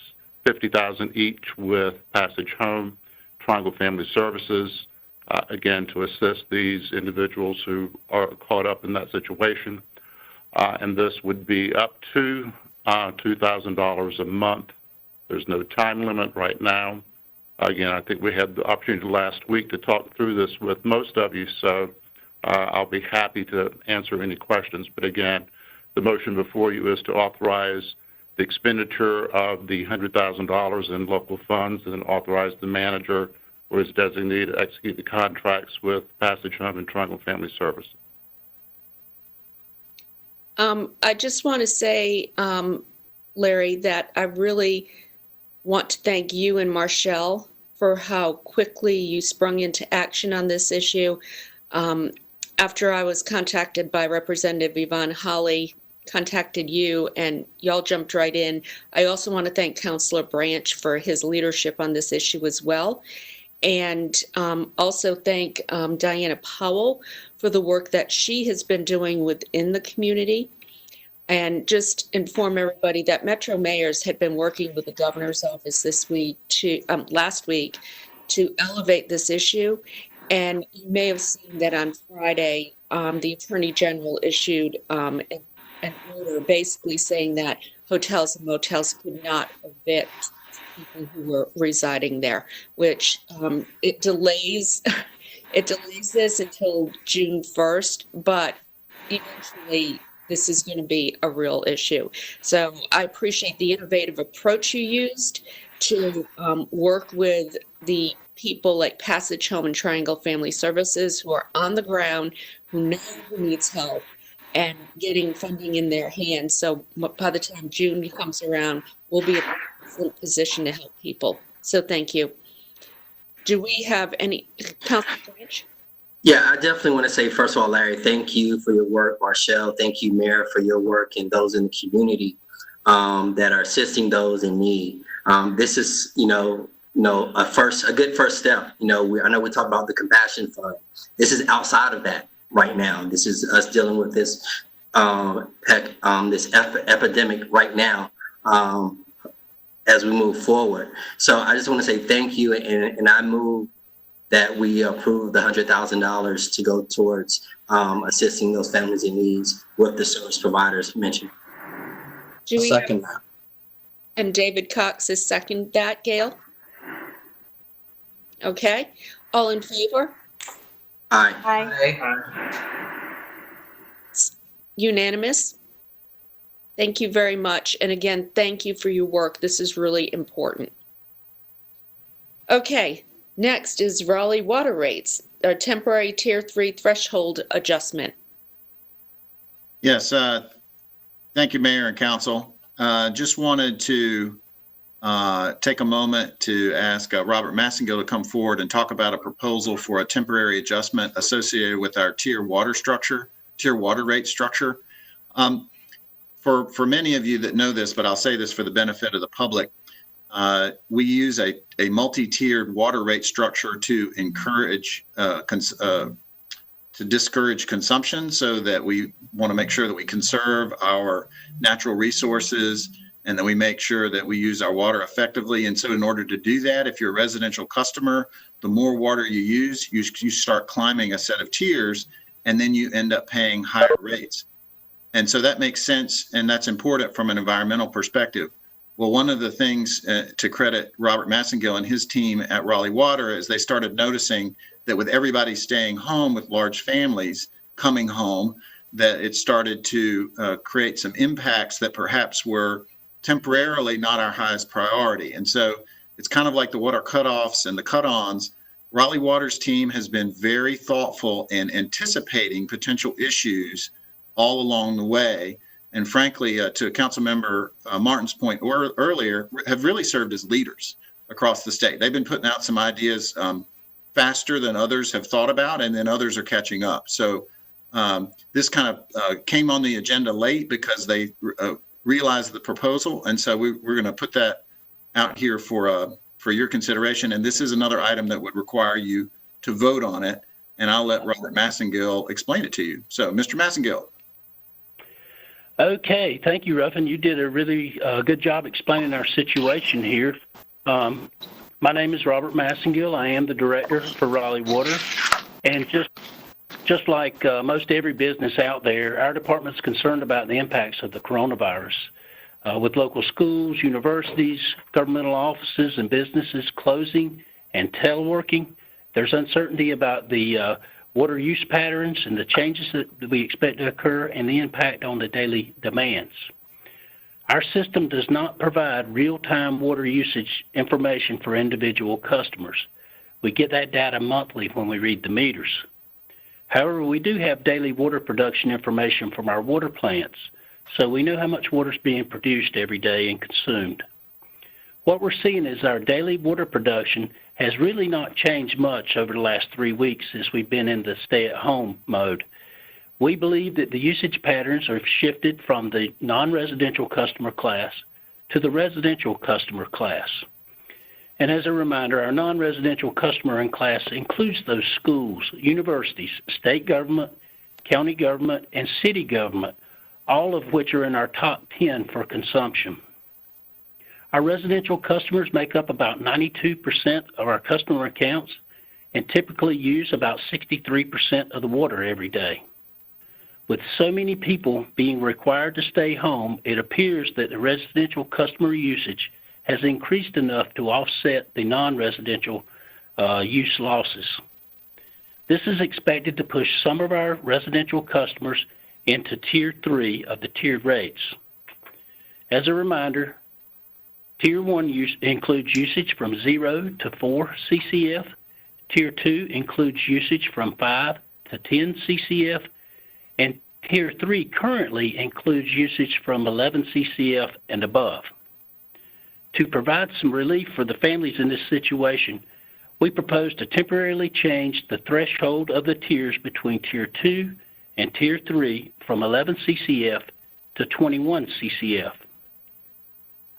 $50,000 each with Passage Home, Triangle Family Services, again, to assist these individuals who are caught up in that situation. And this would be up to $2,000 a month. There's no time limit right now. Again, I think we had the opportunity last week to talk through this with most of you, so I'll be happy to answer any questions. But again, the motion before you is to authorize the expenditure of the $100,000 in local funds and authorize the manager or his designee to execute the contracts with Passage Home and Triangle Family Service. I just want to say, Larry, that I really want to thank you and Marshall for how quickly you sprung into action on this issue. After I was contacted by Representative Yvonne Hawley, contacted you, and y'all jumped right in. I also want to thank Councilor Branch for his leadership on this issue as well. And also thank Diana Powell for the work that she has been doing within the community. And just inform everybody that Metro mayors had been working with the governor's office last week to elevate this issue. And you may have seen that on Friday, the Attorney General issued an order basically saying that hotels and motels could not evict people who were residing there, which it delays this until June 1st, but eventually this is going to be a real issue. So I appreciate the innovative approach you used to work with the people like Passage Home and Triangle Family Services who are on the ground, who know who needs help, and getting funding in their hands. So by the time June comes around, we'll be in an excellent position to help people. So thank you. Do we have any, Councilor Branch? Yeah, I definitely want to say, first of all, Larry, thank you for your work. Marshall, thank you, Mayor, for your work, and those in the community that are assisting those in need. This is, a good first step. I know we talk about the Compassion Fund. This is outside of that right now. This is us dealing with this epidemic right now as we move forward. So I just want to say thank you, and I move that we approve the $100,000 to go towards assisting those families in needs with the service providers mentioned. Second that. And David Cox is second that, Gail? Okay. All in favor? Aye. Aye. Unanimous? Thank you very much. And again, thank you for your work. This is really important. Okay. Next is Raleigh water rates, a temporary Tier 3 threshold adjustment. Yes, thank you, Mayor and Council. Just wanted to take a moment to ask Robert Massengill to come forward and talk about a proposal for a temporary adjustment associated with our tier water rate structure. For many of you that know this, but I'll say this for the benefit of the public, we use a multi-tiered water rate structure to encourage, to discourage consumption, so that we want to make sure that we conserve our natural resources and that we make sure that we use our water effectively. And so in order to do that, if you're a residential customer, the more water you use, you start climbing a set of tiers, and then you end up paying higher rates. And so that makes sense, and that's important from an environmental perspective. Well, one of the things to credit Robert Massengill and his team at Raleigh Water is they started noticing that with everybody staying home, with large families coming home, that it started to create some impacts that perhaps were temporarily not our highest priority. And so it's kind of like the water cutoffs and the cut-ons. Raleigh Water's team has been very thoughtful in anticipating potential issues all along the way. And frankly, to Councilmember Martin's point earlier, have really served as leaders across the state. They've been putting out some ideas faster than others have thought about, and then others are catching up. So this kind of came on the agenda late because they realized the proposal, and so we're going to put that out here for your consideration. And this is another item that would require you to vote on it, and I'll let Robert Massengill explain it to you. So, Mr. Massengill. Okay, thank you, Ruffin. You did a really good job explaining our situation here. My name is Robert Massengill. I am the director for Raleigh Water. And just like most every business out there, our department's concerned about the impacts of the coronavirus. With local schools, universities, governmental offices, and businesses closing and teleworking, there's uncertainty about the water use patterns and the changes that we expect to occur and the impact on the daily demands. Our system does not provide real-time water usage information for individual customers. We get that data monthly when we read the meters. However, we do have daily water production information from our water plants, so we know how much water is being produced every day and consumed. What we're seeing is our daily water production has really not changed much over the last 3 weeks since we've been in the stay-at-home mode. We believe that the usage patterns have shifted from the non-residential customer class to the residential customer class. And as a reminder, our non-residential customer class includes those schools, universities, state government, county government, and city government, all of which are in our top 10 for consumption. Our residential customers make up about 92% of our customer accounts and typically use about 63% of the water every day. With so many people being required to stay home, it appears that the residential customer usage has increased enough to offset the non-residential use losses. This is expected to push some of our residential customers into Tier 3 of the tiered rates. As a reminder, Tier 1 includes usage from 0 to 4 CCF. Tier 2 includes usage from 5 to 10 CCF. And Tier 3 currently includes usage from 11 CCF and above. To provide some relief for the families in this situation, we propose to temporarily change the threshold of the tiers between Tier 2 and Tier 3 from 11 CCF to 21 CCF.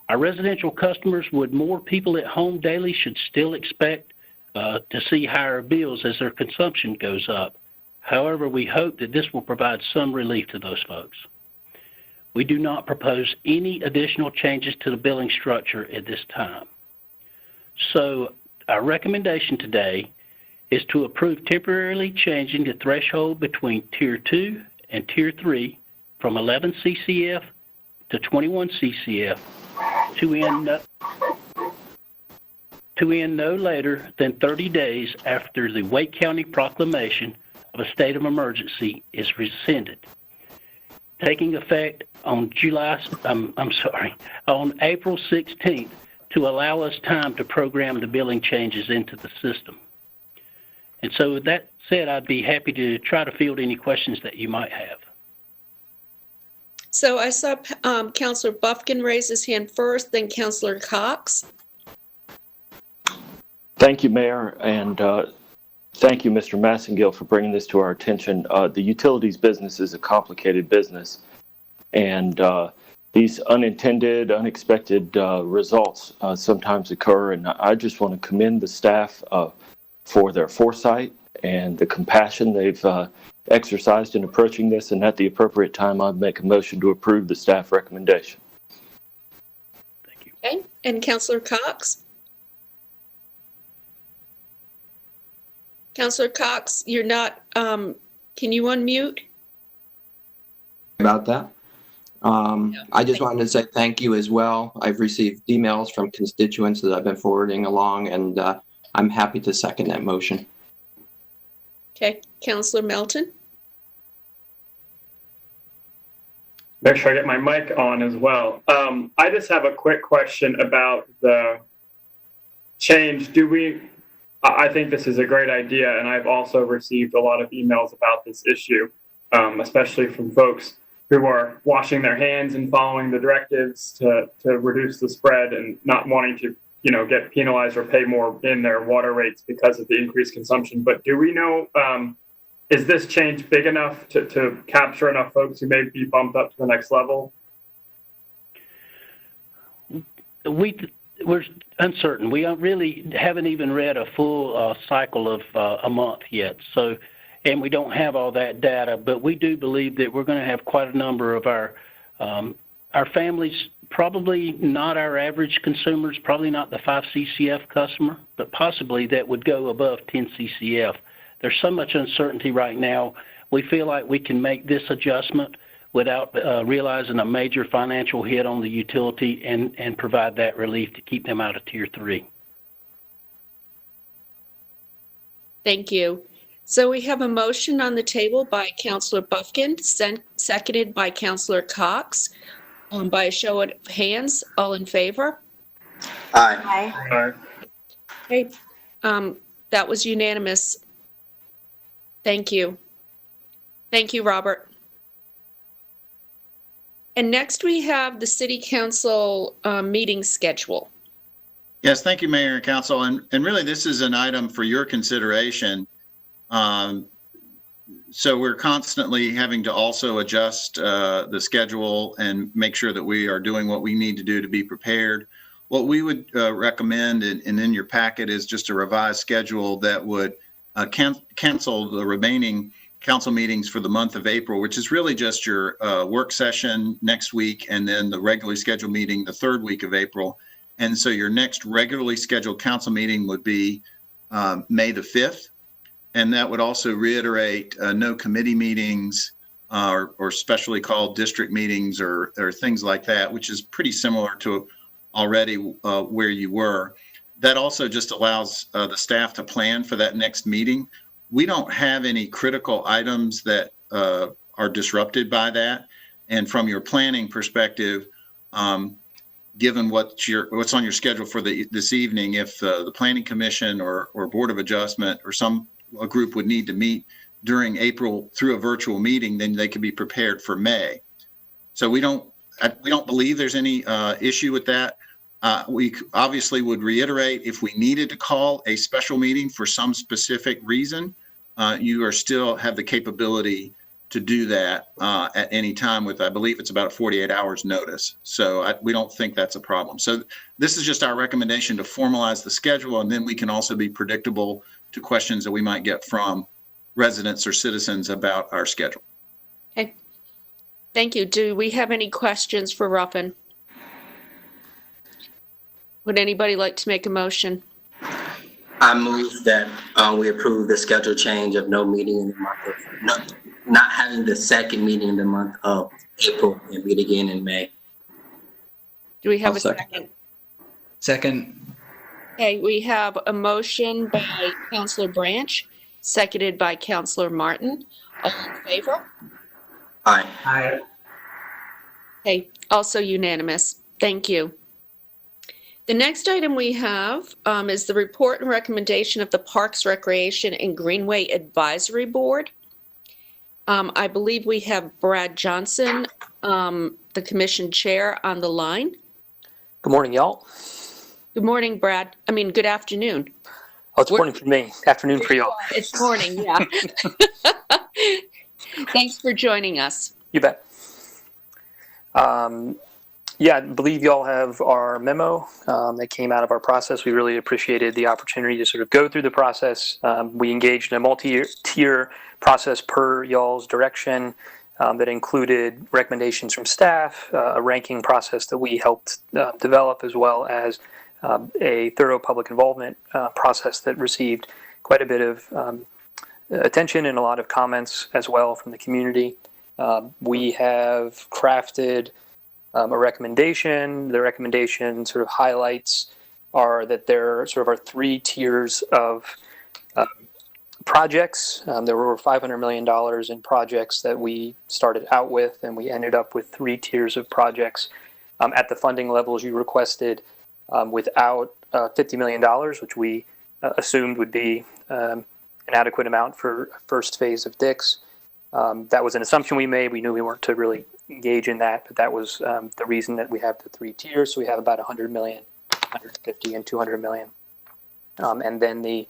Our residential customers with more people at home daily should still expect to see higher bills as their consumption goes up. However, we hope that this will provide some relief to those folks. We do not propose any additional changes to the billing structure at this time. So our recommendation today is to approve temporarily changing the threshold between Tier 2 and Tier 3 from 11 CCF to 21 CCF to end no later than 30 days after the Wake County proclamation of a state of emergency is rescinded, taking effect on on April 16th to allow us time to program the billing changes into the system. And so with that said, I'd be happy to try to field any questions that you might have. So I saw Councillor Buffkin raise his hand first, then Councillor Cox. Thank you, Mayor, and thank you, Mr. Massengill, for bringing this to our attention. The utilities business is a complicated business, and these unintended, unexpected results sometimes occur, and I just want to commend the staff for their foresight and the compassion they've exercised in approaching this, and at the appropriate time, I'd make a motion to approve the staff recommendation. Thank you. Okay, and Councillor Cox? Councillor Cox, you're not, can you unmute? About that. I just wanted to say thank you as well. I've received emails from constituents that I've been forwarding along, and I'm happy to second that motion. Okay, Councillor Melton? Make sure I get my mic on as well. I just have a quick question about the change. I think this is a great idea, and I've also received a lot of emails about this issue, especially from folks who are washing their hands and following the directives to reduce the spread and not wanting to, get penalized or pay more in their water rates because of the increased consumption. But do we know, is this change big enough to capture enough folks who may be bumped up to the next level? We're uncertain. We really haven't even read a full cycle of a month yet. So, and we don't have all that data, but we do believe that we're going to have quite a number of our families, probably not our average consumers, probably not the 5 CCF customer, but possibly that would go above 10 CCF. There's so much uncertainty right now. We feel like we can make this adjustment without realizing a major financial hit on the utility and provide that relief to keep them out of Tier 3. Thank you. So we have a motion on the table by Councillor Buffkin, seconded by Councillor Cox. By a show of hands, all in favor? Aye. Aye. Okay, that was unanimous. Thank you. Thank you, Robert. And next we have the City Council meeting schedule. Yes, thank you, Mayor and Council. And really, this is an item for your consideration. So we're constantly having to also adjust the schedule and make sure that we are doing what we need to do to be prepared. What we would recommend, and in your packet, is just a revised schedule that would cancel the remaining council meetings for the month of April, which is really just your work session next week, and then the regularly scheduled meeting the third week of April. And so your next regularly scheduled council meeting would be May the 5th. And that would also reiterate no committee meetings or specially called district meetings or things like that, which is pretty similar to already where you were. That also just allows the staff to plan for that next meeting. We don't have any critical items that are disrupted by that. And from your planning perspective, given what's on your schedule for this evening, if the Planning Commission or Board of Adjustment or a group would need to meet during April through a virtual meeting, then they could be prepared for May. So we don't believe there's any issue with that. We obviously would reiterate, if we needed to call a special meeting for some specific reason, you are still have the capability to do that at any time with, I believe it's about a 48 hours notice. So we don't think that's a problem. So this is just our recommendation to formalize the schedule, and then we can also be predictable to questions that we might get from residents or citizens about our schedule. Okay. Thank you. Do we have any questions for Ruffin? Would anybody like to make a motion? I move that we approve the schedule change of no meeting in the month of, not having the second meeting in the month of April and meet again in May. Do we have a second? Second. Okay, we have a motion by Councilor Branch, seconded by Councilor Martin. All in favor? Aye. Aye. Okay, also unanimous. Thank you. The next item we have is the report and recommendation of the Parks, Recreation, and Greenway Advisory Board. I believe we have Brad Johnson, the Commission Chair, on the line. Good morning, y'all. Good morning, Brad. I mean, good afternoon. Oh, it's morning for me. Afternoon for y'all. It's morning, yeah. Thanks for joining us. You bet. Yeah, I believe y'all have our memo that came out of our process. We really appreciated the opportunity to sort of go through the process. We engaged in a multi-tier process per y'all's direction that included recommendations from staff, a ranking process that we helped develop, as well as a thorough public involvement process that received quite a bit of attention and a lot of comments as well from the community. We have crafted a recommendation. The recommendation sort of highlights are that there sort of are 3 tiers of projects. There were $500 million in projects that we started out with, and we ended up with 3 tiers of projects at the funding levels you requested, without $50 million, which we assumed would be an adequate amount for first phase of DICS. That was an assumption we made. We knew we weren't to really engage in that, but that was the reason that we have the 3 tiers. So we have about 100 million, 150, and 200 million. And then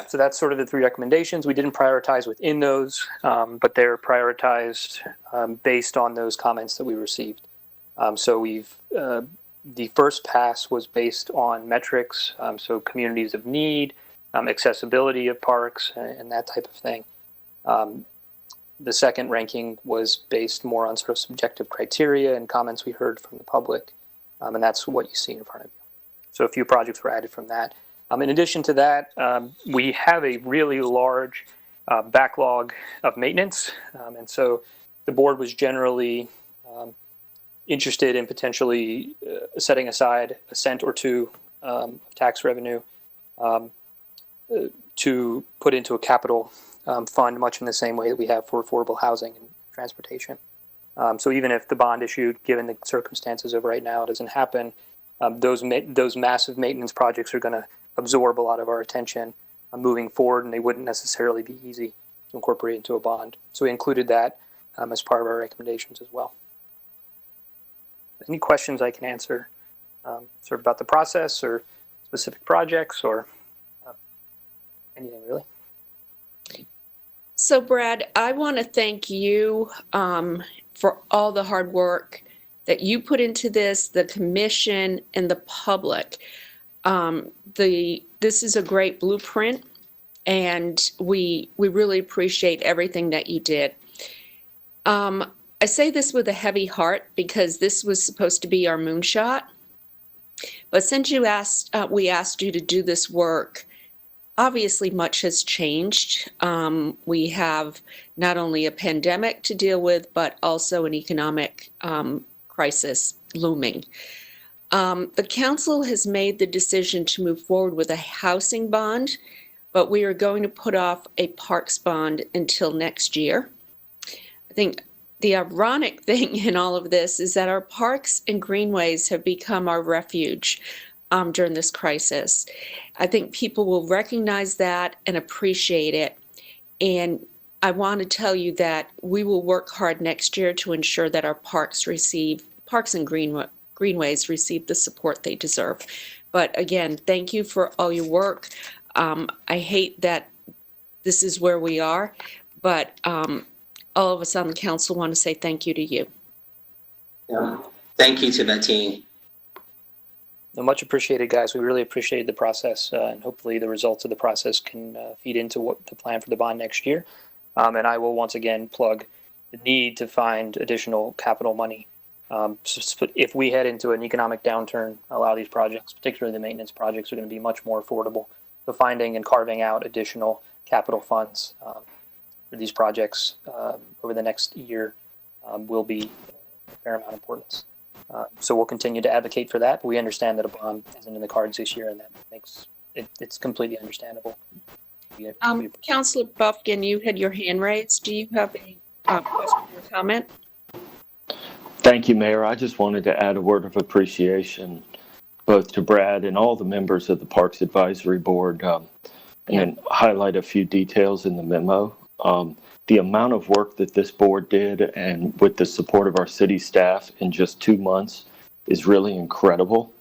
so that's sort of the 3 recommendations. We didn't prioritize within those, but they're prioritized based on those comments that we received. So the first pass was based on metrics, so communities of need, accessibility of parks, and that type of thing. The second ranking was based more on sort of subjective criteria and comments we heard from the public, and that's what you see in front of you. So a few projects were added from that. In addition to that, we have a really large backlog of maintenance, and so the board was generally interested in potentially setting aside a cent or two of tax revenue to put into a capital fund, much in the same way that we have for affordable housing and transportation. So even if the bond issue, given the circumstances of right now, doesn't happen, those massive maintenance projects are going to absorb a lot of our attention moving forward, and they wouldn't necessarily be easy to incorporate into a bond. So we included that as part of our recommendations as well. Any questions I can answer sort of about the process or specific projects or anything really? So Brad, I want to thank you for all the hard work that you put into this, the commission and the public. This is a great blueprint, and we really appreciate everything that you did. I say this with a heavy heart because this was supposed to be our moonshot. But since we asked you to do this work, obviously much has changed. We have not only a pandemic to deal with, but also an economic crisis looming. The council has made the decision to move forward with a housing bond, but we are going to put off a parks bond until next year. I think the ironic thing in all of this is that our parks and greenways have become our refuge during this crisis. I think people will recognize that and appreciate it. And I want to tell you that we will work hard next year to ensure that our parks and greenways receive the support they deserve. But again, thank you for all your work. I hate that this is where we are, but all of us on the council want to say thank you to you. Yeah. Thank you to that team. Much appreciated, guys. We really appreciated the process, and hopefully the results of the process can feed into what the plan for the bond next year. And I will once again plug the need to find additional capital money. So if we head into an economic downturn, a lot of these projects, particularly the maintenance projects, are going to be much more affordable. So finding and carving out additional capital funds for these projects over the next year will be a fair amount of importance. So we'll continue to advocate for that. But we understand that a bond isn't in the cards this year, and that makes it's completely understandable. Councilor Buffkin, you had your hand raised. Do you have a question or comment? Thank you, Mayor. I just wanted to add a word of appreciation both to Brad and all the members of the Parks Advisory Board and highlight a few details in the memo. The amount of work that this board did and with the support of our city staff in just 2 months is really incredible.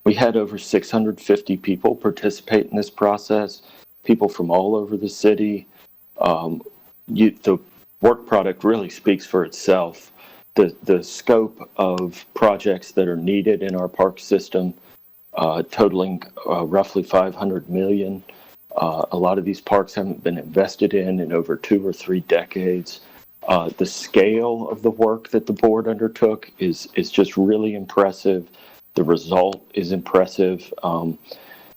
We had over 650 people participate in this process, people from all over the city. The work product really speaks for itself. The scope of projects that are needed in our park system, totaling roughly $500 million. A lot of these parks haven't been invested in over 2 or 3 decades. The scale of the work that the board undertook is just really impressive. The result is impressive.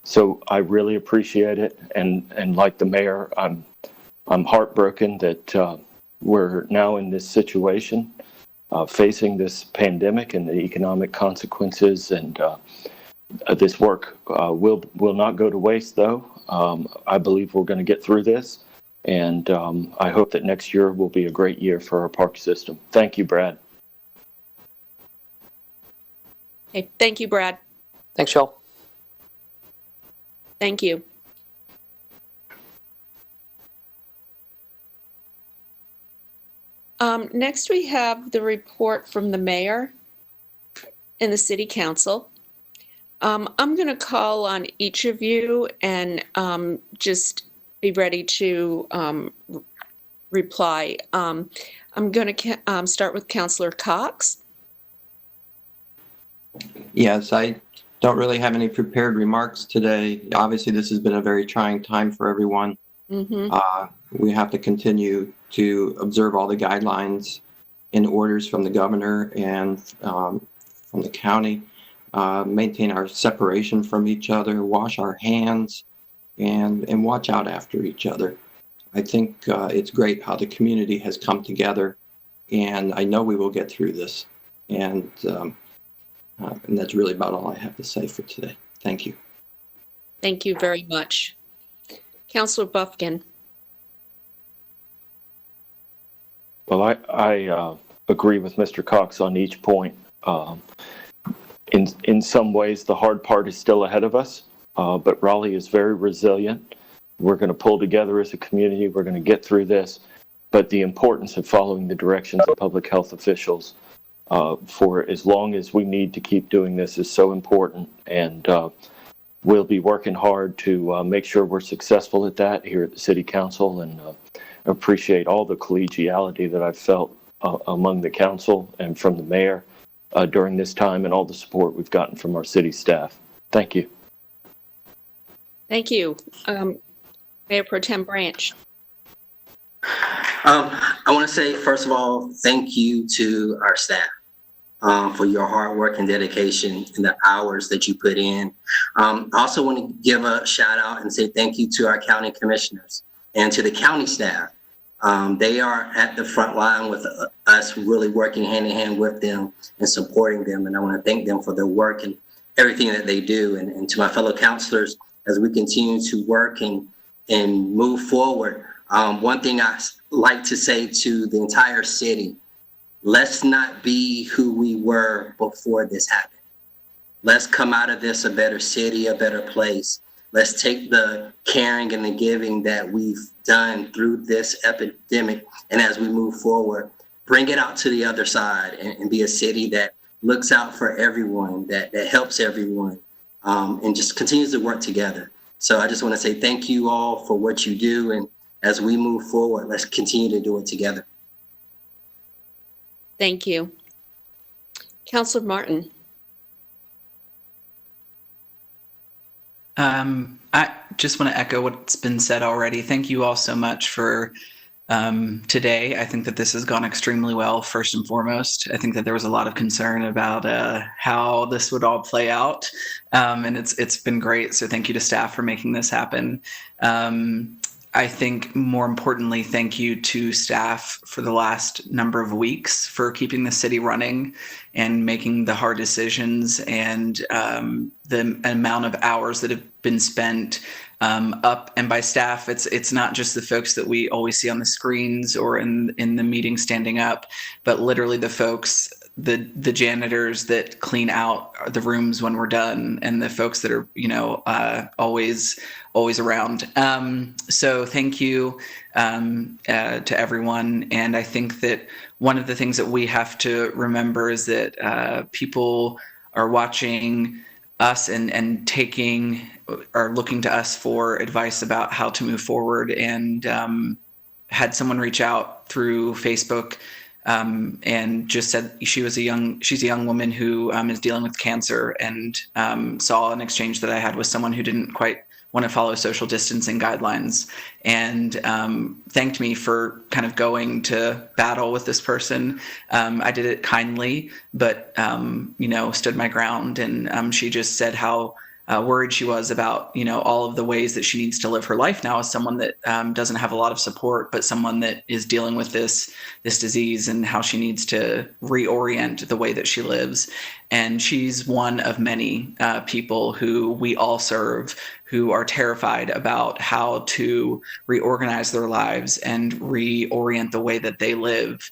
So I really appreciate it. And like the mayor, I'm heartbroken that we're now in this situation, facing this pandemic and the economic consequences. And this work will not go to waste, though. I believe we're going to get through this, and I hope that next year will be a great year for our park system. Thank you, Brad. Okay, thank you, Brad. Thanks, y'all. Thank you. Next, we have the report from the mayor and the city council. I'm going to call on each of you and just be ready to reply. I'm going to start with Councilor Cox. Yes, I don't really have any prepared remarks today. Obviously, this has been a very trying time for everyone. We have to continue to observe all the guidelines and orders from the governor and from the county, maintain our separation from each other, wash our hands, and watch out after each other. I think it's great how the community has come together, and I know we will get through this. And that's really about all I have to say for today. Thank you. Thank you very much. Councilor Buffkin. Well, I agree with Mr. Cox on each point. In some ways, the hard part is still ahead of us, but Raleigh is very resilient. We're going to pull together as a community. We're going to get through this. But the importance of following the directions of public health officials for as long as we need to keep doing this is so important. And we'll be working hard to make sure we're successful at that here at the City Council, and appreciate all the collegiality that I've felt among the council and from the mayor during this time, and all the support we've gotten from our city staff. Thank you. Thank you. Mayor Pro Tem Branch. I want to say, first of all, thank you to our staff for your hard work and dedication and the hours that you put in. I also want to give a shout out and say thank you to our county commissioners and to the county staff. They are at the front line with us, really working hand in hand with them and supporting them. And I want to thank them for their work and everything that they do. And to my fellow counselors, as we continue to work and move forward. One thing I like to say to the entire city, let's not be who we were before this happened. Let's come out of this a better city, a better place. Let's take the caring and the giving that we've done through this epidemic, and as we move forward, bring it out to the other side and be a city that looks out for everyone, that helps everyone, and just continues to work together. So I just want to say thank you all for what you do, and as we move forward, let's continue to do it together. Thank you. Councilor Martin. I just want to echo what's been said already. Thank you all so much for today. I think that this has gone extremely well, first and foremost. I think that there was a lot of concern about how this would all play out, and it's been great. So thank you to staff for making this happen. I think more importantly, thank you to staff for the last number of weeks for keeping the city running and making the hard decisions, and the amount of hours that have been spent up and by staff. It's not just the folks that we always see on the screens or in the meeting standing up, but literally the folks, the janitors that clean out the rooms when we're done, and the folks that are always around. So thank you to everyone. And I think that one of the things that we have to remember is that people are watching us and are looking to us for advice about how to move forward. And had someone reach out through Facebook and just said she's a young woman who is dealing with cancer, and saw an exchange that I had with someone who didn't quite want to follow social distancing guidelines, and thanked me for kind of going to battle with this person. I did it kindly, but stood my ground, and she just said how worried she was about all of the ways that she needs to live her life now as someone that doesn't have a lot of support, but someone that is dealing with this disease, and how she needs to reorient the way that she lives. And she's one of many people who we all serve, who are terrified about how to reorganize their lives and reorient the way that they live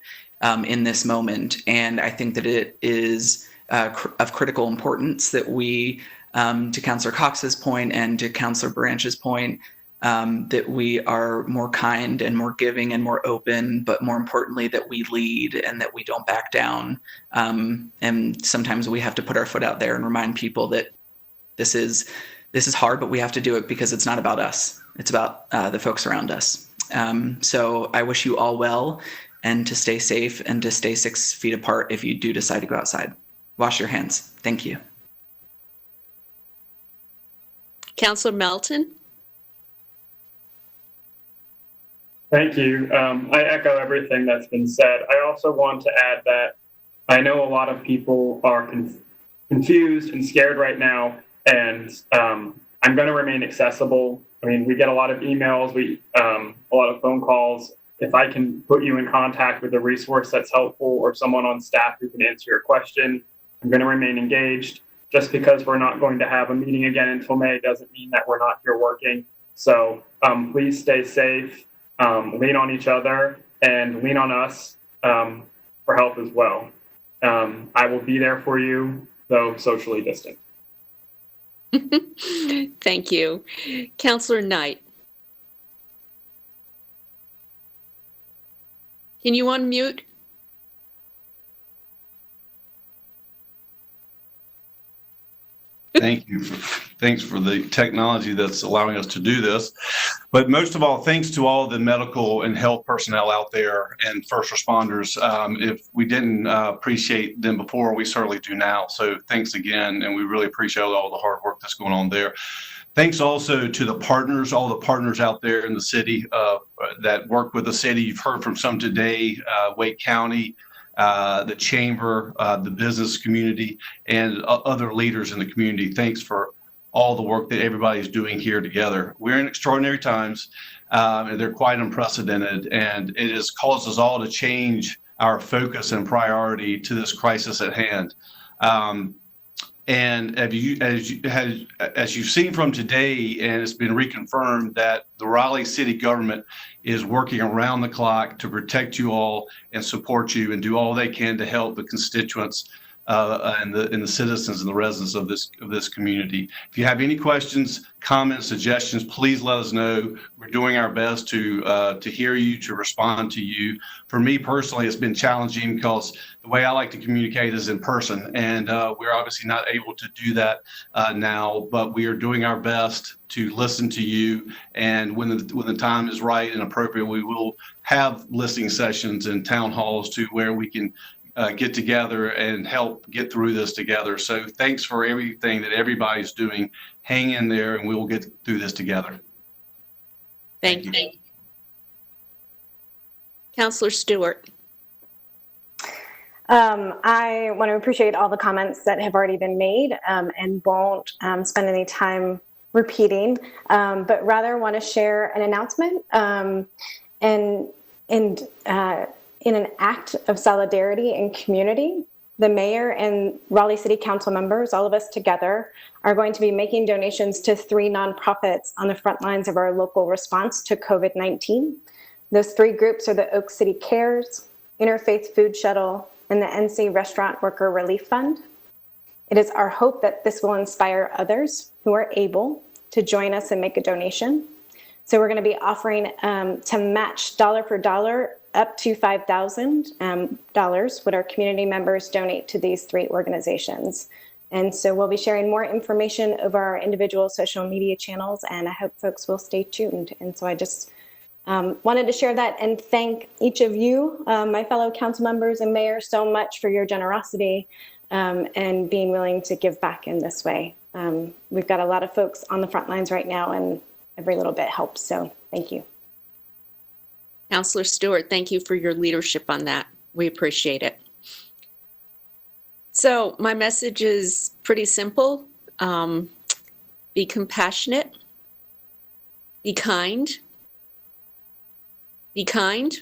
in this moment. And I think that it is of critical importance that we, to Councillor Cox's point and to Councillor Branch's point, that we are more kind and more giving and more open, but more importantly, that we lead and that we don't back down. And sometimes we have to put our foot out there and remind people that this is hard, but we have to do it because it's not about us. It's about the folks around us. So I wish you all well, and to stay safe and to stay 6 feet apart if you do decide to go outside. Wash your hands. Thank you. Councilor Melton. Thank you. I echo everything that's been said. I also want to add that I know a lot of people are confused and scared right now, and I'm going to remain accessible. I mean, we get a lot of emails, a lot of phone calls. If I can put you in contact with a resource that's helpful or someone on staff who can answer your question, I'm going to remain engaged. Just because we're not going to have a meeting again until May doesn't mean that we're not here working. So please stay safe, lean on each other, and lean on us for help as well. I will be there for you, though socially distant. Thank you. Councilor Knight. Can you unmute? Thank you. Thanks for the technology that's allowing us to do this. But most of all, thanks to all the medical and health personnel out there and first responders. If we didn't appreciate them before, we certainly do now. So thanks again. And we really appreciate all the hard work that's going on there. Thanks also to the partners, all the partners out there in the city that work with the city. You've heard from some today, Wake County, the chamber, the business community, and other leaders in the community. Thanks for all the work that everybody's doing here together. We're in extraordinary times, and they're quite unprecedented, and it has caused us all to change our focus and priority to this crisis at hand. And as you've seen from today, and it's been reconfirmed that the Raleigh city government is working around the clock to protect you all and support you and do all they can to help the constituents and the citizens and the residents of this community. If you have any questions, comments, suggestions, please let us know. We're doing our best to hear you, to respond to you. For me personally, it's been challenging because the way I like to communicate is in person, and we're obviously not able to do that now. But we are doing our best to listen to you, and when the time is right and appropriate, we will have listening sessions and town halls to where we can get together and help get through this together. So thanks for everything that everybody's doing. Hang in there, and we will get through this together. Thank you. Councillor Stewart. I want to appreciate all the comments that have already been made and won't spend any time repeating, but rather want to share an announcement and in an act of solidarity and community, the mayor and Raleigh City Council members, all of us together, are going to be making donations to 3 nonprofits on the front lines of our local response to COVID-19. Those 3 groups are the Oak City Cares, Interfaith Food Shuttle, and the NC Restaurant Worker Relief Fund. It is our hope that this will inspire others who are able to join us and make a donation. So we're going to be offering to match dollar for dollar up to $5,000 what our community members donate to these 3 organizations. And so we'll be sharing more information over our individual social media channels, and I hope folks will stay tuned. And so I just wanted to share that and thank each of you, my fellow council members and mayor, so much for your generosity and being willing to give back in this way. We've got a lot of folks on the front lines right now, and every little bit helps. So thank you. Councillor Stewart, thank you for your leadership on that. We appreciate it. So my message is pretty simple. Be compassionate. Be kind. Be kind.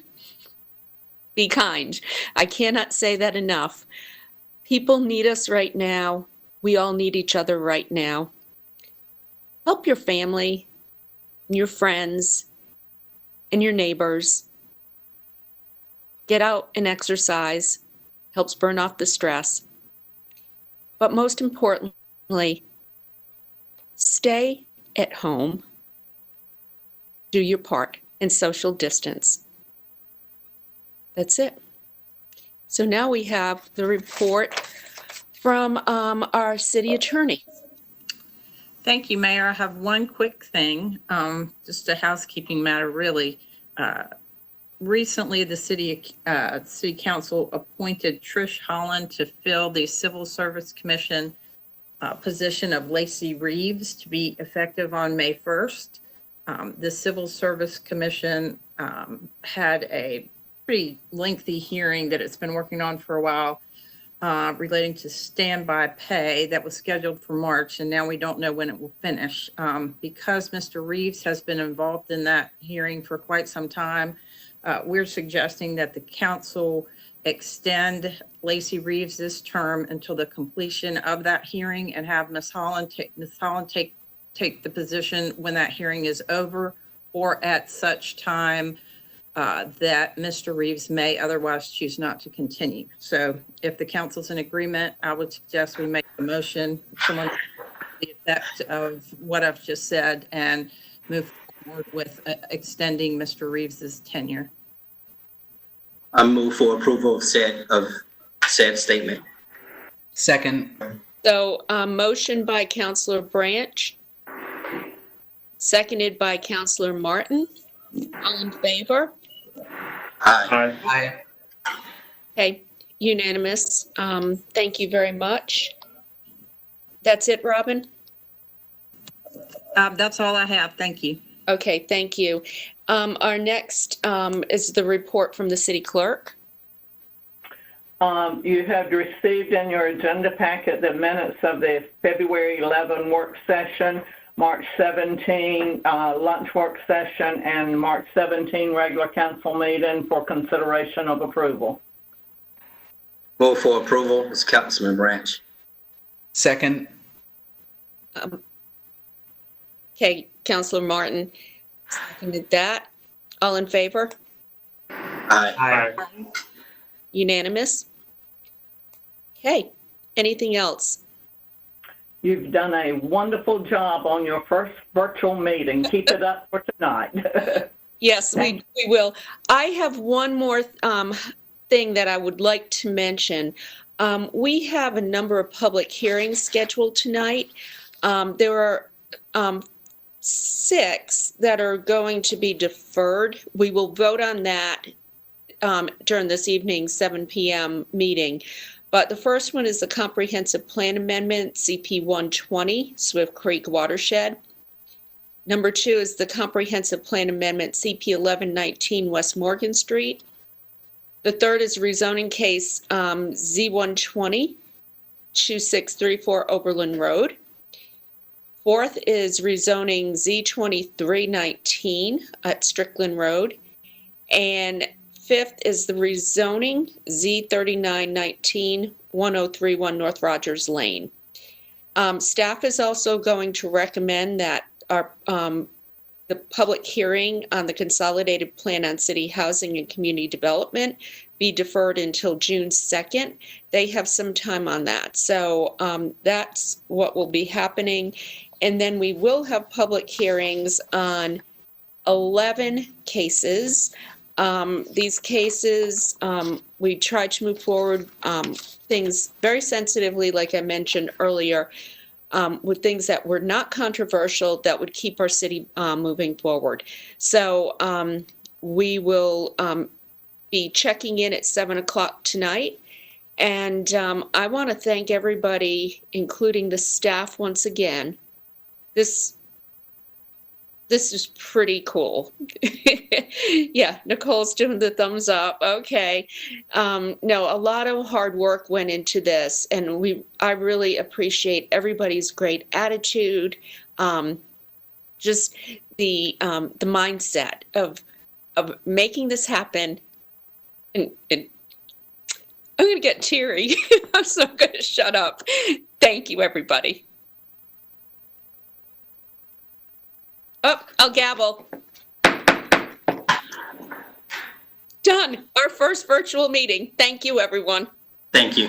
Be kind. I cannot say that enough. People need us right now. We all need each other right now. Help your family, your friends, and your neighbors. Get out and exercise. Helps burn off the stress. But most importantly, stay at home. Do your part and social distance. That's it. So now we have the report from our city attorney. Thank you, Mayor. I have one quick thing, just a housekeeping matter, really. Recently, the city council appointed Trish Holland to fill the Civil Service Commission position of Lacey Reeves to be effective on May 1st. The Civil Service Commission had a pretty lengthy hearing that it's been working on for a while relating to standby pay that was scheduled for March, and now we don't know when it will finish. Because Mr. Reeves has been involved in that hearing for quite some time, we're suggesting that the council extend Lacey Reeves this term until the completion of that hearing and have Ms. Holland take the position when that hearing is over, or at such time that Mr. Reeves may otherwise choose not to continue. So if the council's in agreement, I would suggest we make a motion to the effect of what I've just said and move forward with extending Mr. Reeves's tenure. I move for approval of said statement. Second. So motion by Councillor Branch, seconded by Councillor Martin. All in favor? Aye. Aye. Okay, unanimous. Thank you very much. That's it, Robin? That's all I have. Thank you. Okay, thank you. Our next is the report from the City Clerk. You have received in your agenda packet the minutes of the February 11 work session, March 17 lunch work session, and March 17 regular council meeting for consideration of approval. Move for approval. It's Councilman Branch. Second. Okay, Counselor Martin seconded that. All in favor? Aye. Unanimous? Okay, anything else? You've done a wonderful job on your first virtual meeting. Keep it up for tonight. Yes, we will. I have one more thing that I would like to mention. We have a number of public hearings scheduled tonight. There are 6 that are going to be deferred. We will vote on that during this evening's 7 p.m. meeting. But the first one is the Comprehensive Plan Amendment, CP 120, Swift Creek Watershed. Number 2 is the Comprehensive Plan Amendment, CP 1119, West Morgan Street. The third is rezoning case Z120, 2634 Oberlin Road. Fourth is rezoning Z2319 at Strickland Road. And fifth is the rezoning Z3919, 1031 North Rogers Lane. Staff is also going to recommend that our the public hearing on the Consolidated Plan on City Housing and Community Development be deferred until June 2nd. They have some time on that. So that's what will be happening. And then we will have public hearings on 11 cases. These cases, we try to move forward things very sensitively, like I mentioned earlier, with things that were not controversial that would keep our city moving forward. So we will be checking in at 7 o'clock tonight. And I want to thank everybody, including the staff once again. This is pretty cool. Yeah, Nicole's doing the thumbs up. Okay. No, a lot of hard work went into this, and I really appreciate everybody's great attitude. Just the mindset of making this happen. And I'm going to get teary, so I'm going to shut up. Thank you, everybody. Oh, I'll gavel. Done. Our first virtual meeting. Thank you, everyone. Thank you.